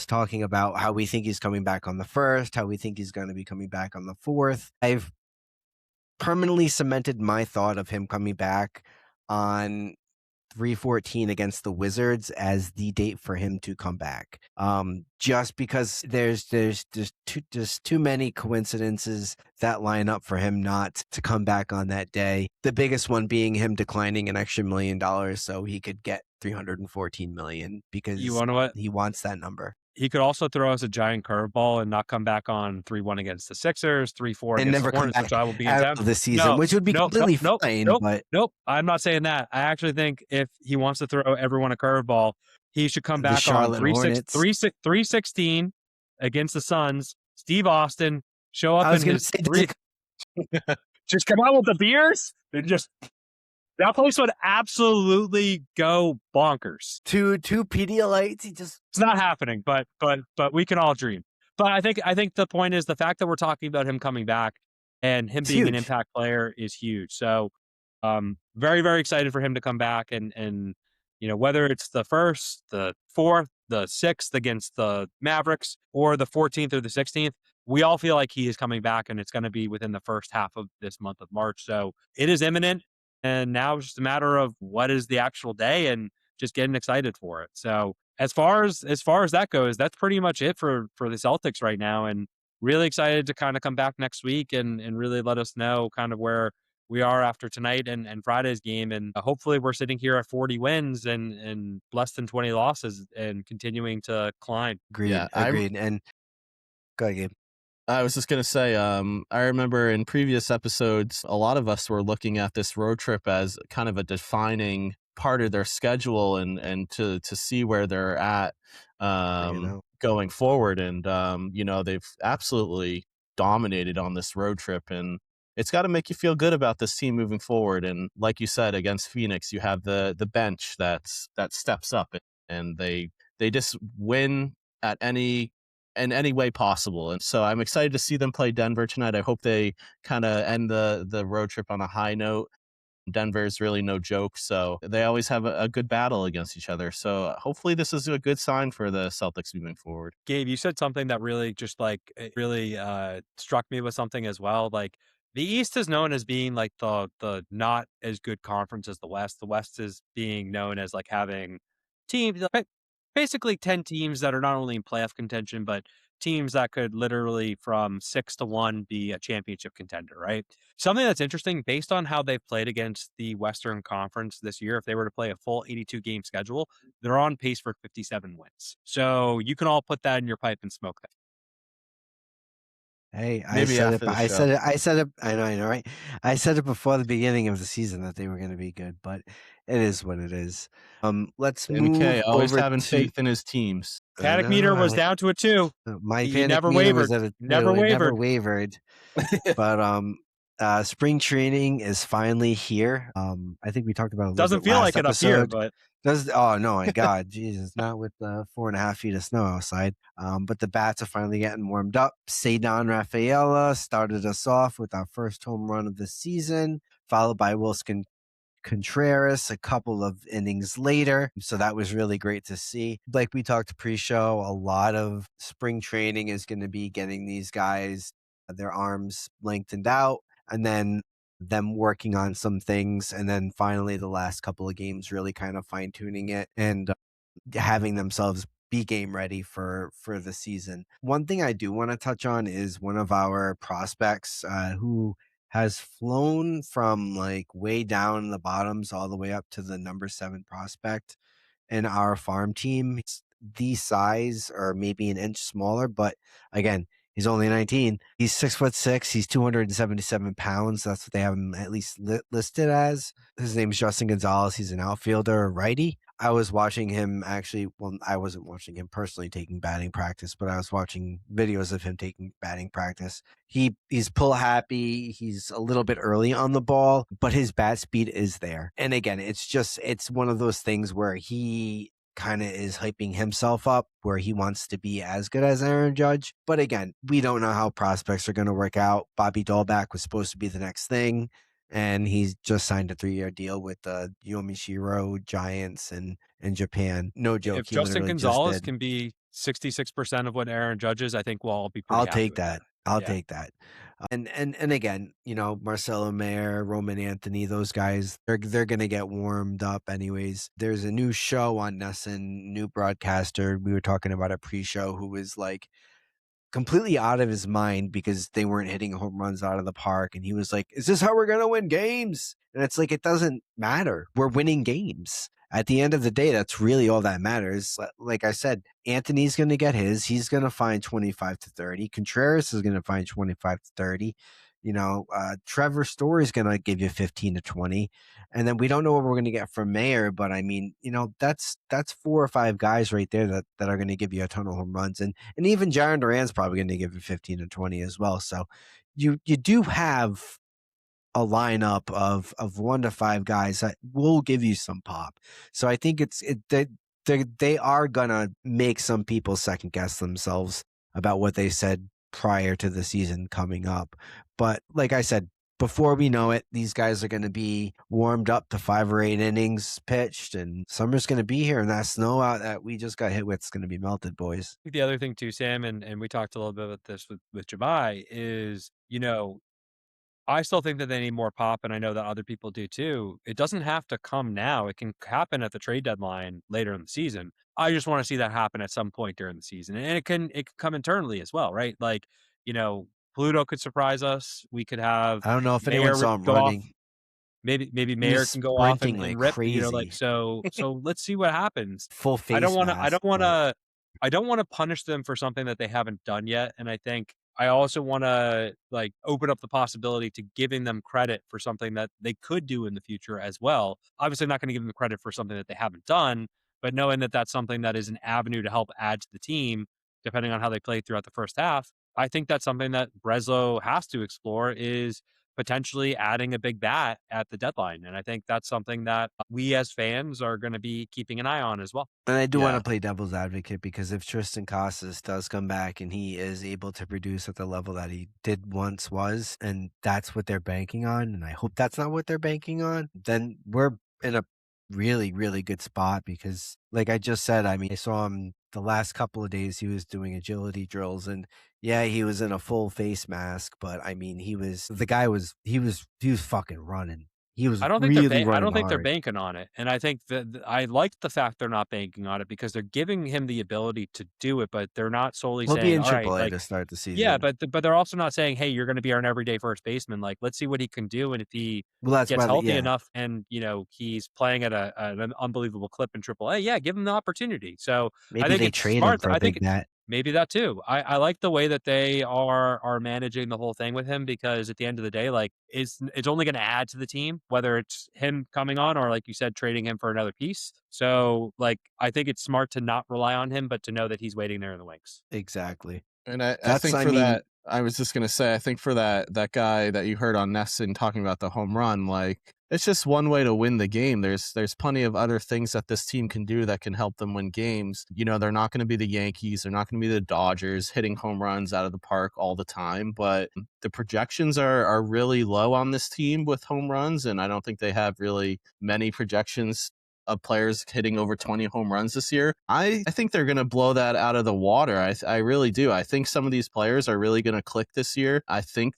talking about how we think he's coming back on the 1st, how we think he's going to be coming back on the 4th, I've permanently cemented my thought of him coming back on 314 against the Wizards as the date for him to come back. Just because there's just too many coincidences that line up for him not to come back on that day. The biggest one being him declining an extra $1 million so he could get 314 million because You want to what? he wants that number. He could also throw us a giant curveball and not come back on 3-1 against the Sixers, 3-4 And against the never come Hornets, which back I will be in out town. of the season, No, which would be no, no, completely nope, fine, nope, but nope. I'm not saying that. I actually think if he wants to throw everyone a curveball, he should come the back on Charlotte Hornets. 316 against the Suns. Steve Austin show up I in was going to his say, three. Just come out with the beers and just that place would absolutely go bonkers. two Pedialites. He just It's not happening, but we can all dream. But I think the point is the fact that we're talking about him coming back and him it's being an huge. impact player is huge. So very, very excited for him to come back and whether it's the 1st, the 4th, the 6th against the Mavericks or the 14th or the 16th, we all feel like he is coming back and it's going to be within the first half of this month of March. So it is imminent. And now it's just a matter of what is the actual day and just getting excited for it. So as far as that goes, that's pretty much it for the Celtics right now. And really excited to kind of come back next week and really let us know kind of where we are after tonight and Friday's game. And hopefully we're sitting here at 40 wins and less than 20 losses and continuing to climb. Yeah, Agreed. And go ahead, Gabe. I was just gonna say, I remember in previous episodes, a lot of us were looking at this road trip as kind of a defining part of their schedule and to see where they're at Bring it out. going forward. And they've absolutely dominated on this road trip, and it's got to make you feel good about this team moving forward. And like you said, against Phoenix, you have the bench that steps up and they just win at any way possible. And so I'm excited to see them play Denver tonight. I hope they kind of end the road trip on a high note. Denver is really no joke, so they always have a good battle against each other. So hopefully this is a good sign for the Celtics moving forward. Gabe, you said something that really just like it really struck me with something as well. Like the East is known as being like the not as good conference as the West. The West is being known as like having teams basically 10 teams that are not only in playoff contention, but teams that could literally from 6-1 be a championship contender, right? Something that's interesting based on how they've played against the Western Conference this year, if they were to play a full 82 game schedule, they're on pace for 57 wins. So you can all put that in your pipe and smoke that. Hey, I Maybe said it, after but the show. I said it, I know, right? I said it before the beginning of the season that they were going to be good, but it is what it is. Let's MK move always over having to, faith in his teams. I Panic know, meter was down to a 2. my He panic never meter was wavered. at a Never 2. It never wavered. wavered. But spring training is finally here. I think we talked about it a little Doesn't bit feel last like it up here, episode. but Does oh no, my God, Jesus, not with 4.5 feet of snow outside. But the bats are finally getting warmed up. Cedar Rafaela started us off with our first home run of the season, followed by Wilson Contreras a couple of innings later. So that was really great to see. Like we talked pre-show, a lot of spring training is going to be getting these guys their arms lengthened out and then them working on some things. And then finally the last couple of games really kind of fine tuning it and having themselves be game ready for the season. One thing I do want to touch on is one of our prospects who has flown from like way down in the bottoms all the way up to the number 7 prospect in our farm team. It's the size or maybe an inch smaller, but again, he's only 19. He's 6'6". He's 277 pounds. That's what they have him at least listed as. His name is Justin Gonzalez. He's an outfielder, a righty. I was watching him actually. Well, I wasn't watching him personally taking batting practice, but I was watching videos of him taking batting practice. He's pull happy. He's a little bit early on the ball, but his bat speed is there. And again, it's one of those things where he kind of is hyping himself up where he wants to be as good as Aaron Judge. But again, we don't know how prospects are going to work out. Bobby Dahlback was supposed to be the next thing, and he's just signed a 3-year deal with the Yomishiro Giants in Japan. No joke, if he Justin literally just Gonzalez did. can be 66% of what Aaron Judge is, I think we'll all be pretty I'll happy take with that. that. I'll Yeah. take that. And again, Marcelo Mayer, Roman Anthony, those guys, they're gonna get warmed up anyways. There's a new show on Nesson, new broadcaster. We were talking about a pre-show who was like completely out of his mind because they weren't hitting home runs out of the park. And he was like, is this how we're going to win games? And it's like, it doesn't matter. We're winning games. At the end of the day, that's really all that matters. Like I said, Anthony's going to get his. He's going to find 25 to 30. Contreras is going to find 25 to 30. Trevor Story's going to give you 15 to 20. And then we don't know what we're going to get from Mayer, but I mean, that's 4 or 5 guys right there that are going to give you a ton of home runs. And even Jaron Duran's probably going to give you 15 to 20 as well. So you do have a lineup of 1 to 5 guys that will give you some pop. So I think they are gonna make some people second guess themselves about what they said prior to the season coming up. But like I said, before we know it, these guys are going to be warmed up to 5 or 8 innings pitched, and summer's going to be here, and that snow out that we just got hit with is going to be melted, boys. The other thing too, Sam, and we talked a little bit about this with Jabbai, is, I still think that they need more pop, and I know that other people do too. It doesn't have to come now. It can happen at the trade deadline later in the season. I just want to see that happen at some point during the season. And it can come internally as well, right? Like, Pluto could surprise us. We could have I don't know if anyone Mayer saw him go off. running. Maybe He Mayer was can go off sprinting like and rip, crazy, so let's see what happens. full I don't face wanna I mask. don't wanna I don't wanna punish them for something that they haven't done yet, and I think I also wanna, like, open up the possibility to giving them credit for something that they could do in the future as well. Obviously, not gonna give them credit for something that they haven't done, but knowing that that's something that is an avenue to help add to the team, depending on how they play throughout the first half, I think that's something that Breslow has to explore is potentially adding a big bat at the deadline. And I think that's something that we as fans are going to be keeping an eye on as well. And I do Yeah. wanna play devil's advocate because if Tristan Casas does come back and he is able to produce at the level that he did once was, and that's what they're banking on, and I hope that's not what they're banking on, then we're in a really, really good spot because like I just said, I mean, I saw him the last couple of days, he was doing agility drills and yeah, he was in a full face mask, but I mean, the guy was he was fucking running. He was really I running don't think they're hard. banking on it, and I think that I like the fact they're not banking on it because they're giving him the ability to do it, but they're not solely He'll be saying, in "All right, AAA like." to start the Yeah, season. but they're also not saying, "Hey, you're gonna be our everyday first baseman." Like, let's see what he can do, and if he Well, that's gets why the healthy yeah. enough and, he's playing at an unbelievable clip in AAA, yeah, give him the opportunity. So, I Maybe think they it's trade him smart. for a I think big bat. maybe that too. I like the way that they are managing the whole thing with him because at the end of the day, like, it's only gonna add to the team, whether it's him coming on or, like you said, trading him for another piece. So, like, I think it's smart to not rely on him, but to know that he's waiting there in the wings. Exactly. And I That's think I for mean that, I was just gonna say, I think for that guy that you heard on Nesson talking about the home run, like it's just one way to win the game. There's plenty of other things that this team can do that can help them win games. You know, they're not going to be the Yankees, they're not going to be the Dodgers hitting home runs out of the park all the time, but the projections are really low on this team with home runs, and I don't think they have really many projections of players hitting over 20 home runs this year. I think they're going to blow that out of the water. I really do. I think some of these players are really going to click this year. I think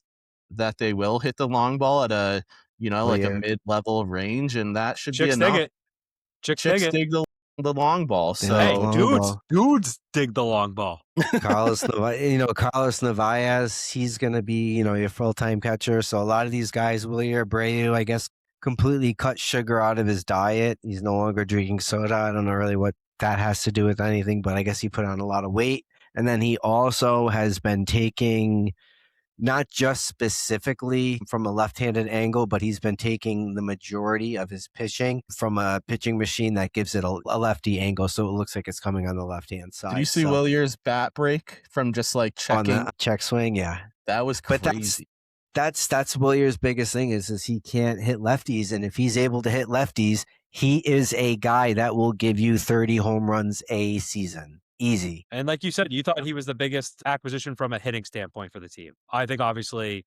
that they will hit the long ball at a, oh like a yeah. mid-level range, and that should be Chicks dig enough. it. Chicks dig Chicks it. dig the long ball. They like the Hey, So long ball. dudes dig the long ball. Carlos Narvaez, he's gonna be, your full-time catcher. So a lot of these guys, Willie Abreu, I guess, completely cut sugar out of his diet. He's no longer drinking soda. I don't know really what that has to do with anything, but I guess he put on a lot of weight. And then he also has been taking not just specifically from a left-handed angle, but he's been taking the majority of his pitching from a pitching machine that gives it a lefty angle, so it looks like it's coming on the left-hand did you side. see So Willier's bat break from just like on checking? the check swing, yeah. That was But crazy. that's Willier's biggest thing is he can't hit lefties, and if he's able to hit lefties, he is a guy that will give you 30 home runs a season. Easy. And like you said, you thought he was the biggest acquisition from a hitting standpoint for the team. I think obviously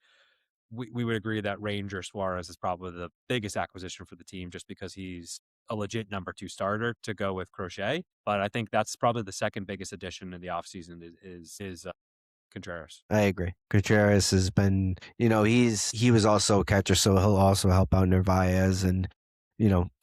we would agree that Ranger Suarez is probably the biggest acquisition for the team just because he's a legit number 2 starter to go with Crochet. But I think that's probably the second biggest addition in the offseason is Contreras. I agree. Contreras has been, he was also a catcher, so he'll also help out Narvaez and,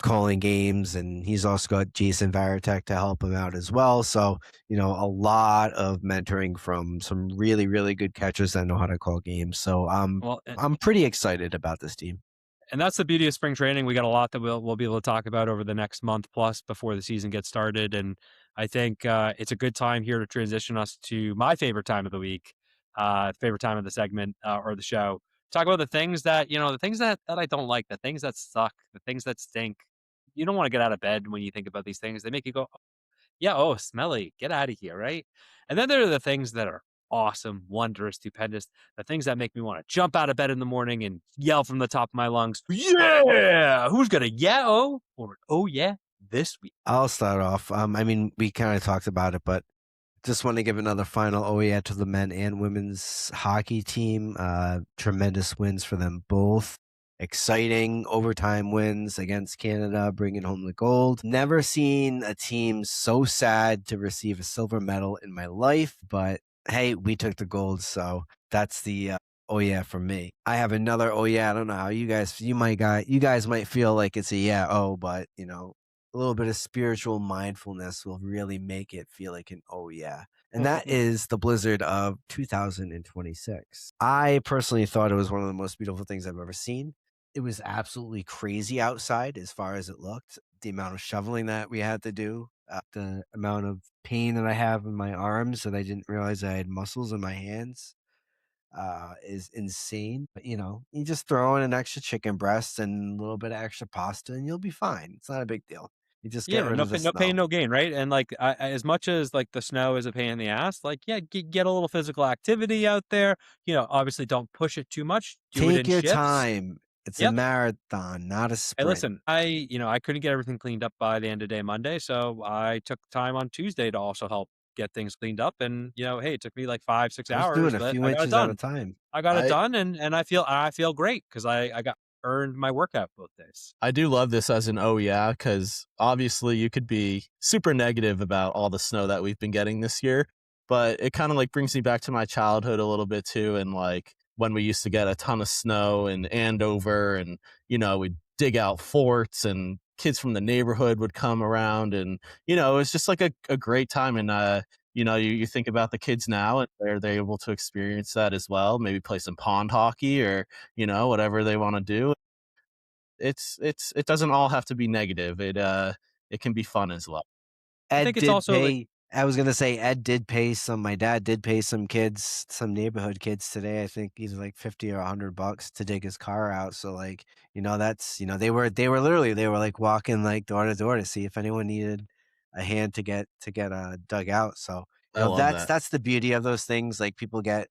calling games. And he's also got Jason Varitek to help him out as well. So, a lot of mentoring from some really, really good catchers that know how to call games. So Well, I'm pretty excited about this team. and that's the beauty of spring training. We got a lot that we'll be able to talk about over the next month plus before the season gets started. And I think it's a good time here to transition us to my favorite time of the week, favorite time of the segment or the show. Talk about the things that the things that I don't like, the things that suck, the things that stink. You don't want to get out of bed when you think about these things. They make you go, yeah, oh, smelly, get out of here, right? And then there are the things that are awesome, wondrous, stupendous, the things that make me want to jump out of bed in the morning and yell from the top of my lungs, yeah! Who's gonna yeah oh or oh yeah this week? I'll start off. I mean, we kind of talked about it, but just want to give another final oh yeah to the men and women's hockey team. Tremendous wins for them both. Exciting overtime wins against Canada, bringing home the gold. Never seen a team so sad to receive a silver medal in my life, but hey, we took the gold, so that's the oh yeah from me. I have another oh yeah. I don't know how you guys might feel like it's a yeah oh, but a little bit of spiritual mindfulness will really make it feel like an oh yeah. And that is the blizzard of 2026. I personally thought it was one of the most beautiful things I've ever seen. It was absolutely crazy outside as far as it looked. The amount of shoveling that we had to do, the amount of pain that I have in my arms that I didn't realize I had muscles in my hands is insane. But you just throw in an extra chicken breast and a little bit of extra pasta and you'll be fine. It's not a big deal. You just get Yeah, rid of the no pain, snow. no gain, right? And like, as much as like the snow is a pain in the ass, like, yeah, get a little physical activity out there. Obviously, don't push it too much. Do it Take in your shifts. time. It's a Yep. marathon, not a Hey, sprint. listen, I couldn't get everything cleaned up by the end of day Monday, so I took time on Tuesday to also help get things cleaned up. And hey, it took me like 5, 6 Just doing hours, a but few I got it inches at a done. time. I got it I done, and I feel great because I got earned my workout both days. I do love this as an oh yeah, because obviously you could be super negative about all the snow that we've been getting this year, but it kind of like brings me back to my childhood a little bit too, and like when we used to get a ton of snow in Andover, and we'd dig out forts, and kids from the neighborhood would come around, and it was just like a great time. And you think about the kids now, and they're able to experience that as well. Maybe play some pond hockey, or whatever they want to do. It doesn't all have to be negative. It can be fun as well. I Ed think it's did also like, pay I was gonna say Ed did pay my dad did pay some kids, some neighborhood kids today. I think either like 50 or $100 to dig his car out. So like, that's they were like walking like door to door to see if anyone needed a hand to get dug out. So, I love that's that. that's the beauty of those things. Like people get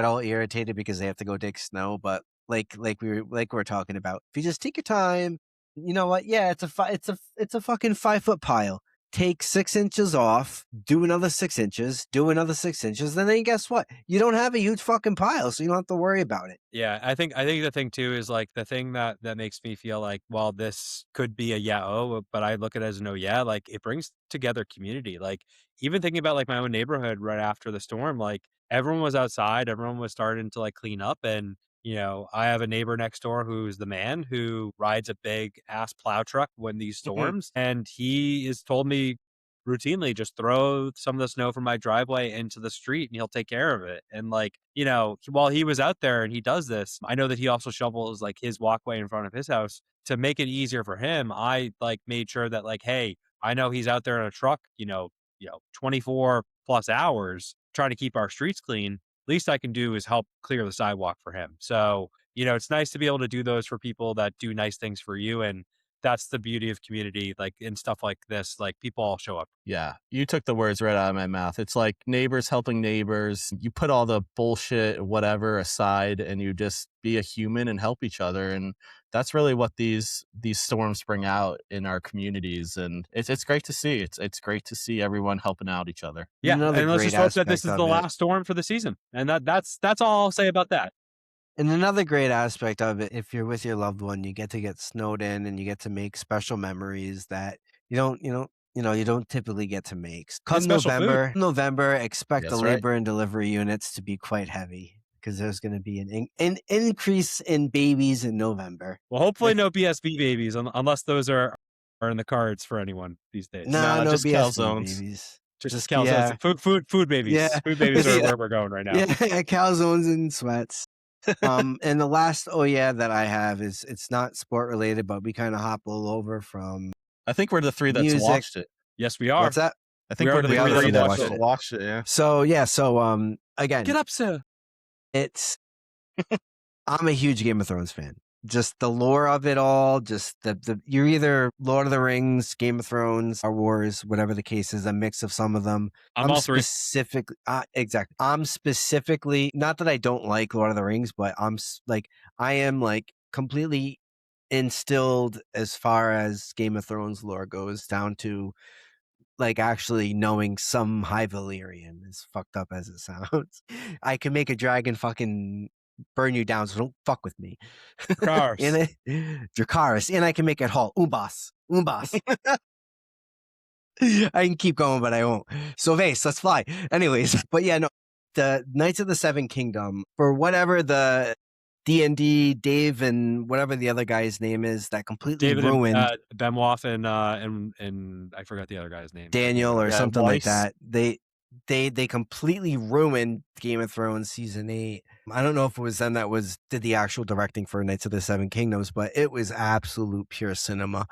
all irritated because they have to go dig snow, but like we're talking about, if you just take your time, you know what? Yeah, it's a fucking 5 foot pile. Take 6 inches off, do another 6 inches, do another 6 inches, and then guess what? You don't have a huge fucking pile, so you don't have to worry about it. yeah, I think the thing too is like the thing that makes me feel like, well, this could be a yeah, oh, but I look at it as no, yeah, like it brings together community. Like, even thinking about like my own neighborhood right after the storm, like everyone was outside, everyone was starting to like clean up. And I have a neighbor next door who's the man who rides a big ass plow truck when these storms, and he has told me routinely, just throw some of the snow from my driveway into the street and he'll take care of it. And like, while he was out there and he does this, I know that he also shovels like his walkway in front of his house. To make it easier for him, I like made sure that, like, hey, I know he's out there in a truck, 24 plus hours trying to keep our streets clean. Least I can do is help clear the sidewalk for him. So, it's nice to be able to do those for people that do nice things for you. And that's the beauty of community, like in stuff like this, like people all show up. Yeah, you took the words right out of my mouth. It's like neighbors helping neighbors. You put all the bullshit, whatever, aside, and you just be a human and help each other. And that's really what these storms bring out in our communities. And it's great to see. It's great to see everyone helping out each other. Yeah, Another and let's great just hope that this aspect is the of it last storm for the season, and that's all I'll say about that. And another great aspect of it, if you're with your loved one, you get to get snowed in and you get to make special memories that you don't typically get to make. And Come special food. November, expect the That's right. labor and delivery units to be quite heavy because there's going to be an increase in babies in November. Well, hopefully no BSB babies, unless those are in the cards for anyone these days. Nah, Nah, no just BSB calzones. babies. Just Just calzones, yeah, food babies. yeah, Food babies are yeah, where we're going right now. yeah. Calzones and sweats. And the last oh yeah that I have is it's not sport related, but we kind of hop all over from I think we're the three that's music. watched it. Yes, we What's are. that? I We think are we're the the We are the three three that that watched it. watched it. Yeah. So yeah, again, Get up, sir. it's I'm a huge Game of Thrones fan. Just the lore of it all, just the you're either Lord of the Rings, Game of Thrones, Star Wars, whatever the case is, a mix of some of them. I'm all three. Exactly. I'm specifically, not that I don't like Lord of the Rings, but I am like completely instilled as far as Game of Thrones lore goes, down to like actually knowing some High Valyrian, as fucked up as it sounds. I can make a dragon fucking burn you down, so don't fuck with me. Cars. And Dracarys, and I can make it halt. Umbas. Umbas. I can keep going, but I won't. So Vase, let's fly. Anyways, but yeah, no. The Knights of the Seven Kingdom, for whatever the D&D Dave and whatever the other guy's name is, that completely David and ruined Bemwoff and I forgot the other guy's name. Daniel or Yeah, something like Weiss. that. They completely ruined Game of Thrones season 8. I don't know if it was them that did the actual directing for Knights of the Seven Kingdoms, but it was absolute pure cinema.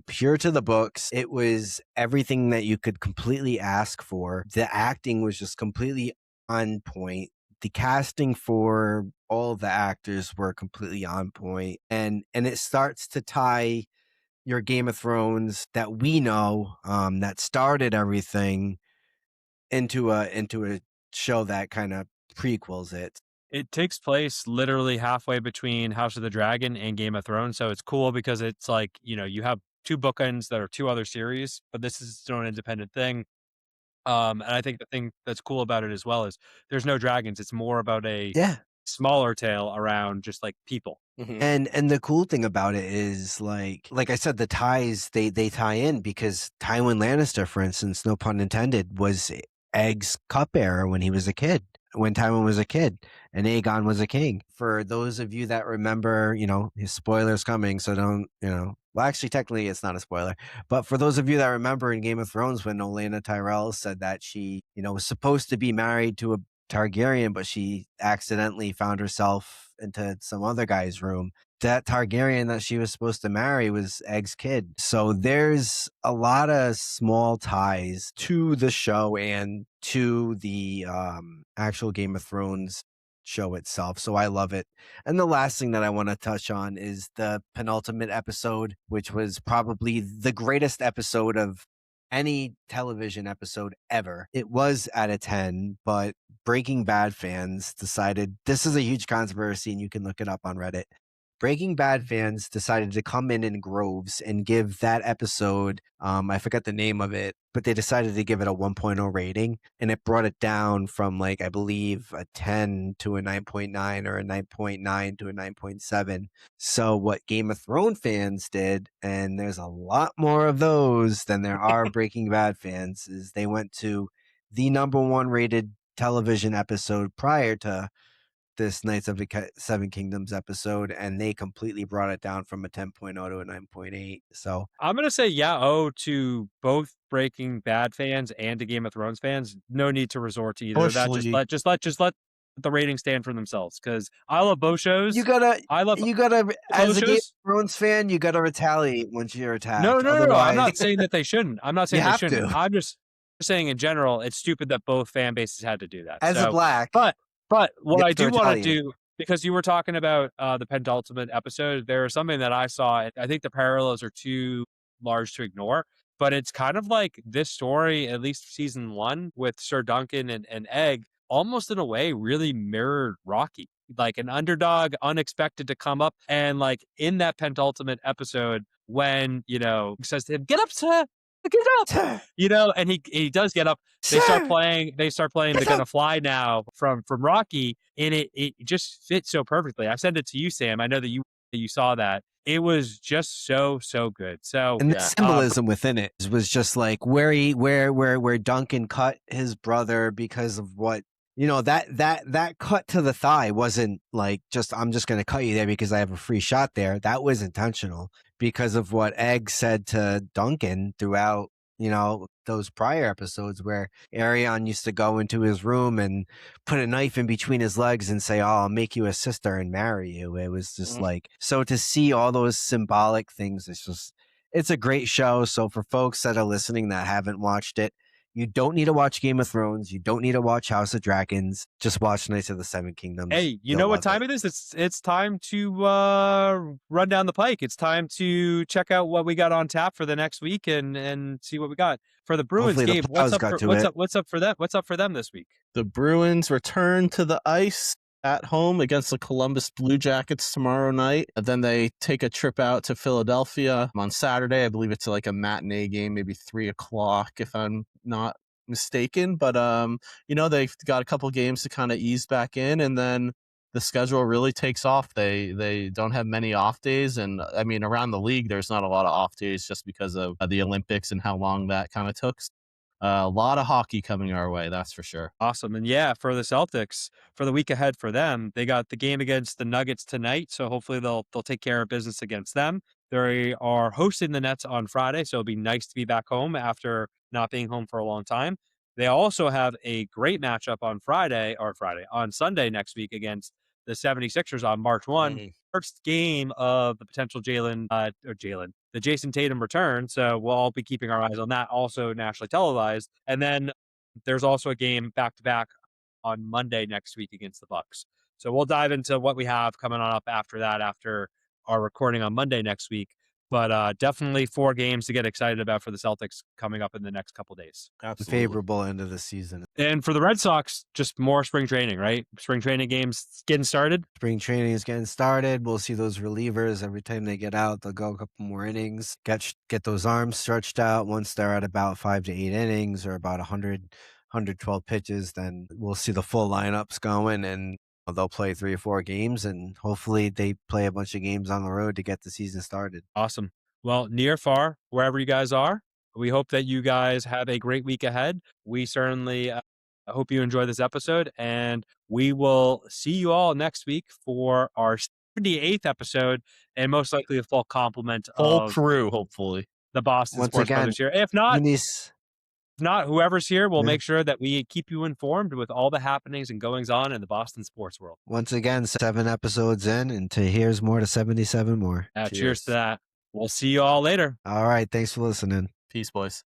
Pure to the books. It was everything that you could completely ask for. The acting was just completely on point. The casting for all of the actors were completely on point. And it starts to tie your Game of Thrones that we know, that started everything into a show that kind of prequels it. It takes place literally halfway between House of the Dragon and Game of Thrones, so it's cool because it's like, you have 2 bookends that are 2 other series, but this is its own independent thing. And I think the thing that's cool about it as well is there's no dragons. It's more about a Yeah. smaller tale around just like people. And the cool thing about it is like I said, the ties they tie in because Tywin Lannister, for instance, no pun intended, was Egg's cupbearer when he was a kid. When Tywin was a kid and Aegon was a king. For those of you that remember, his spoilers coming, so don't, well, actually, technically, it's not a spoiler. But for those of you that remember in Game of Thrones when Olenna Tyrell said that she, was supposed to be married to a Targaryen, but she accidentally found herself into some other guy's room. That Targaryen that she was supposed to marry was Egg's kid. So there's a lot of small ties to the show and to the actual Game of Thrones show itself. So I love it. And the last thing that I want to touch on is the penultimate episode, which was probably the greatest episode of any television episode ever. It was at a 10, but Breaking Bad fans decided this is a huge controversy and you can look it up on Reddit. Breaking Bad fans decided to come in groves and give that episode, I forgot the name of it, but they decided to give it a 1.0 rating, and it brought it down from I believe a 10 to a 9.9 or a 9.9 to a 9.7. So what Game of Thrones fans did, and there's a lot more of those than there are Breaking Bad fans, is they went to the number 1 rated television episode prior to this Knights of the Seven Kingdoms episode, and they completely brought it down from a 10.0 to a 9.8. So I'm gonna say to both Breaking Bad fans and to Game of Thrones fans. No need to resort to either of that. Bushly. Just let the ratings stand for themselves. Because I love both shows. you gotta, I love as both a Game of shows. Thrones fan, you gotta retaliate once you're No, attacked. no, no, no. I'm Otherwise, not saying that they shouldn't. I'm not you saying they have shouldn't. to. I'm just saying in general, it's stupid that both fan bases had to do that. As a black, but you what I have to do want to retaliate. do, because you were talking about the penultimate episode, there is something that I saw. I think the parallels are too large to ignore, but it's kind of like this story, at least season 1 with Sir Duncan and Egg, almost in a way really mirrored Rocky. Like an underdog, unexpected to come up. And like in that penultimate episode, when, says to him, "Get up, sir, get up," Sir, and he does get up. They start sir, playing They're get Gonna up. Fly now from Rocky, and it just fits so perfectly. I sent it to you, Sam. I know that you saw that. It was just so good. So And the Yeah. symbolism within it was just like where Duncan cut his brother because of what that cut to the thigh wasn't like I'm just gonna cut you there because I have a free shot there. That was intentional because of what Egg said to Duncan throughout those prior episodes where Arion used to go into his room and put a knife in between his legs and say, "Oh, I'll make you a sister and marry you." It was just so to see all those symbolic things, it's a great show. So for folks that are listening that haven't watched it, you don't need to watch Game of Thrones. You don't need to watch House of Dragons. Just watch Knights of the Seven Kingdoms. hey, you You'll know what love time it is? It's time to run down the pike. It's time to check out what we got on tap for the next week and see what we got for the Bruins. Hopefully the Game. plows got to it. What's up for them? What's up for them this week? The Bruins return to the ice at home against the Columbus Blue Jackets tomorrow night. And then they take a trip out to Philadelphia on Saturday. I believe it's like a matinee game, maybe 3:00 if I'm not mistaken. But they've got a couple games to kind of ease back in, and then the schedule really takes off. They don't have many off days, and I mean around the league there's not a lot of off days just because of the Olympics and how long that kind of took. A lot of hockey coming our way, that's for sure. Awesome. And yeah, for the Celtics, for the week ahead for them, they got the game against the Nuggets tonight. So hopefully they'll take care of business against them. They are hosting the Nets on Friday. So it'll be nice to be back home after not being home for a long time. They also have a great matchup on Sunday next week against the 76ers on March 1. First game of the potential the Jason Tatum return. So we'll all be keeping our eyes on that, also nationally televised. And then there's also a game back to back on Monday next week against the Bucks. So we'll dive into what we have coming on up after that, after our recording on Monday next week. But definitely 4 games to get excited about for the Celtics coming up in the next couple days. Absolutely. Favorable end of the season. And for the Red Sox, just more spring training, right? Spring training games getting started. Spring training is getting started. We'll see those relievers every time they get out. They'll go a couple more innings, get those arms stretched out. Once they're at about 5 to 8 innings or about 112 pitches, then we'll see the full lineups going, and they'll play 3 or 4 games, and hopefully they play a bunch of games on the road to get the season started. Awesome. Well, near, far, wherever you guys are, we hope that you guys have a great week ahead. We certainly hope you enjoy this episode, and we will see you all next week for our 78th episode, and most likely a full complement Whole of crew, hopefully. the Boston Once Sports again, Brothers here. If not, Eunice, whoever's here, we'll Yeah. make sure that we keep you informed with all the happenings and goings on in the Boston sports world. once again, 7 episodes in, and to here's more to 77 more. Cheers to that. We'll see you all later. All right, thanks for listening. Peace, boys.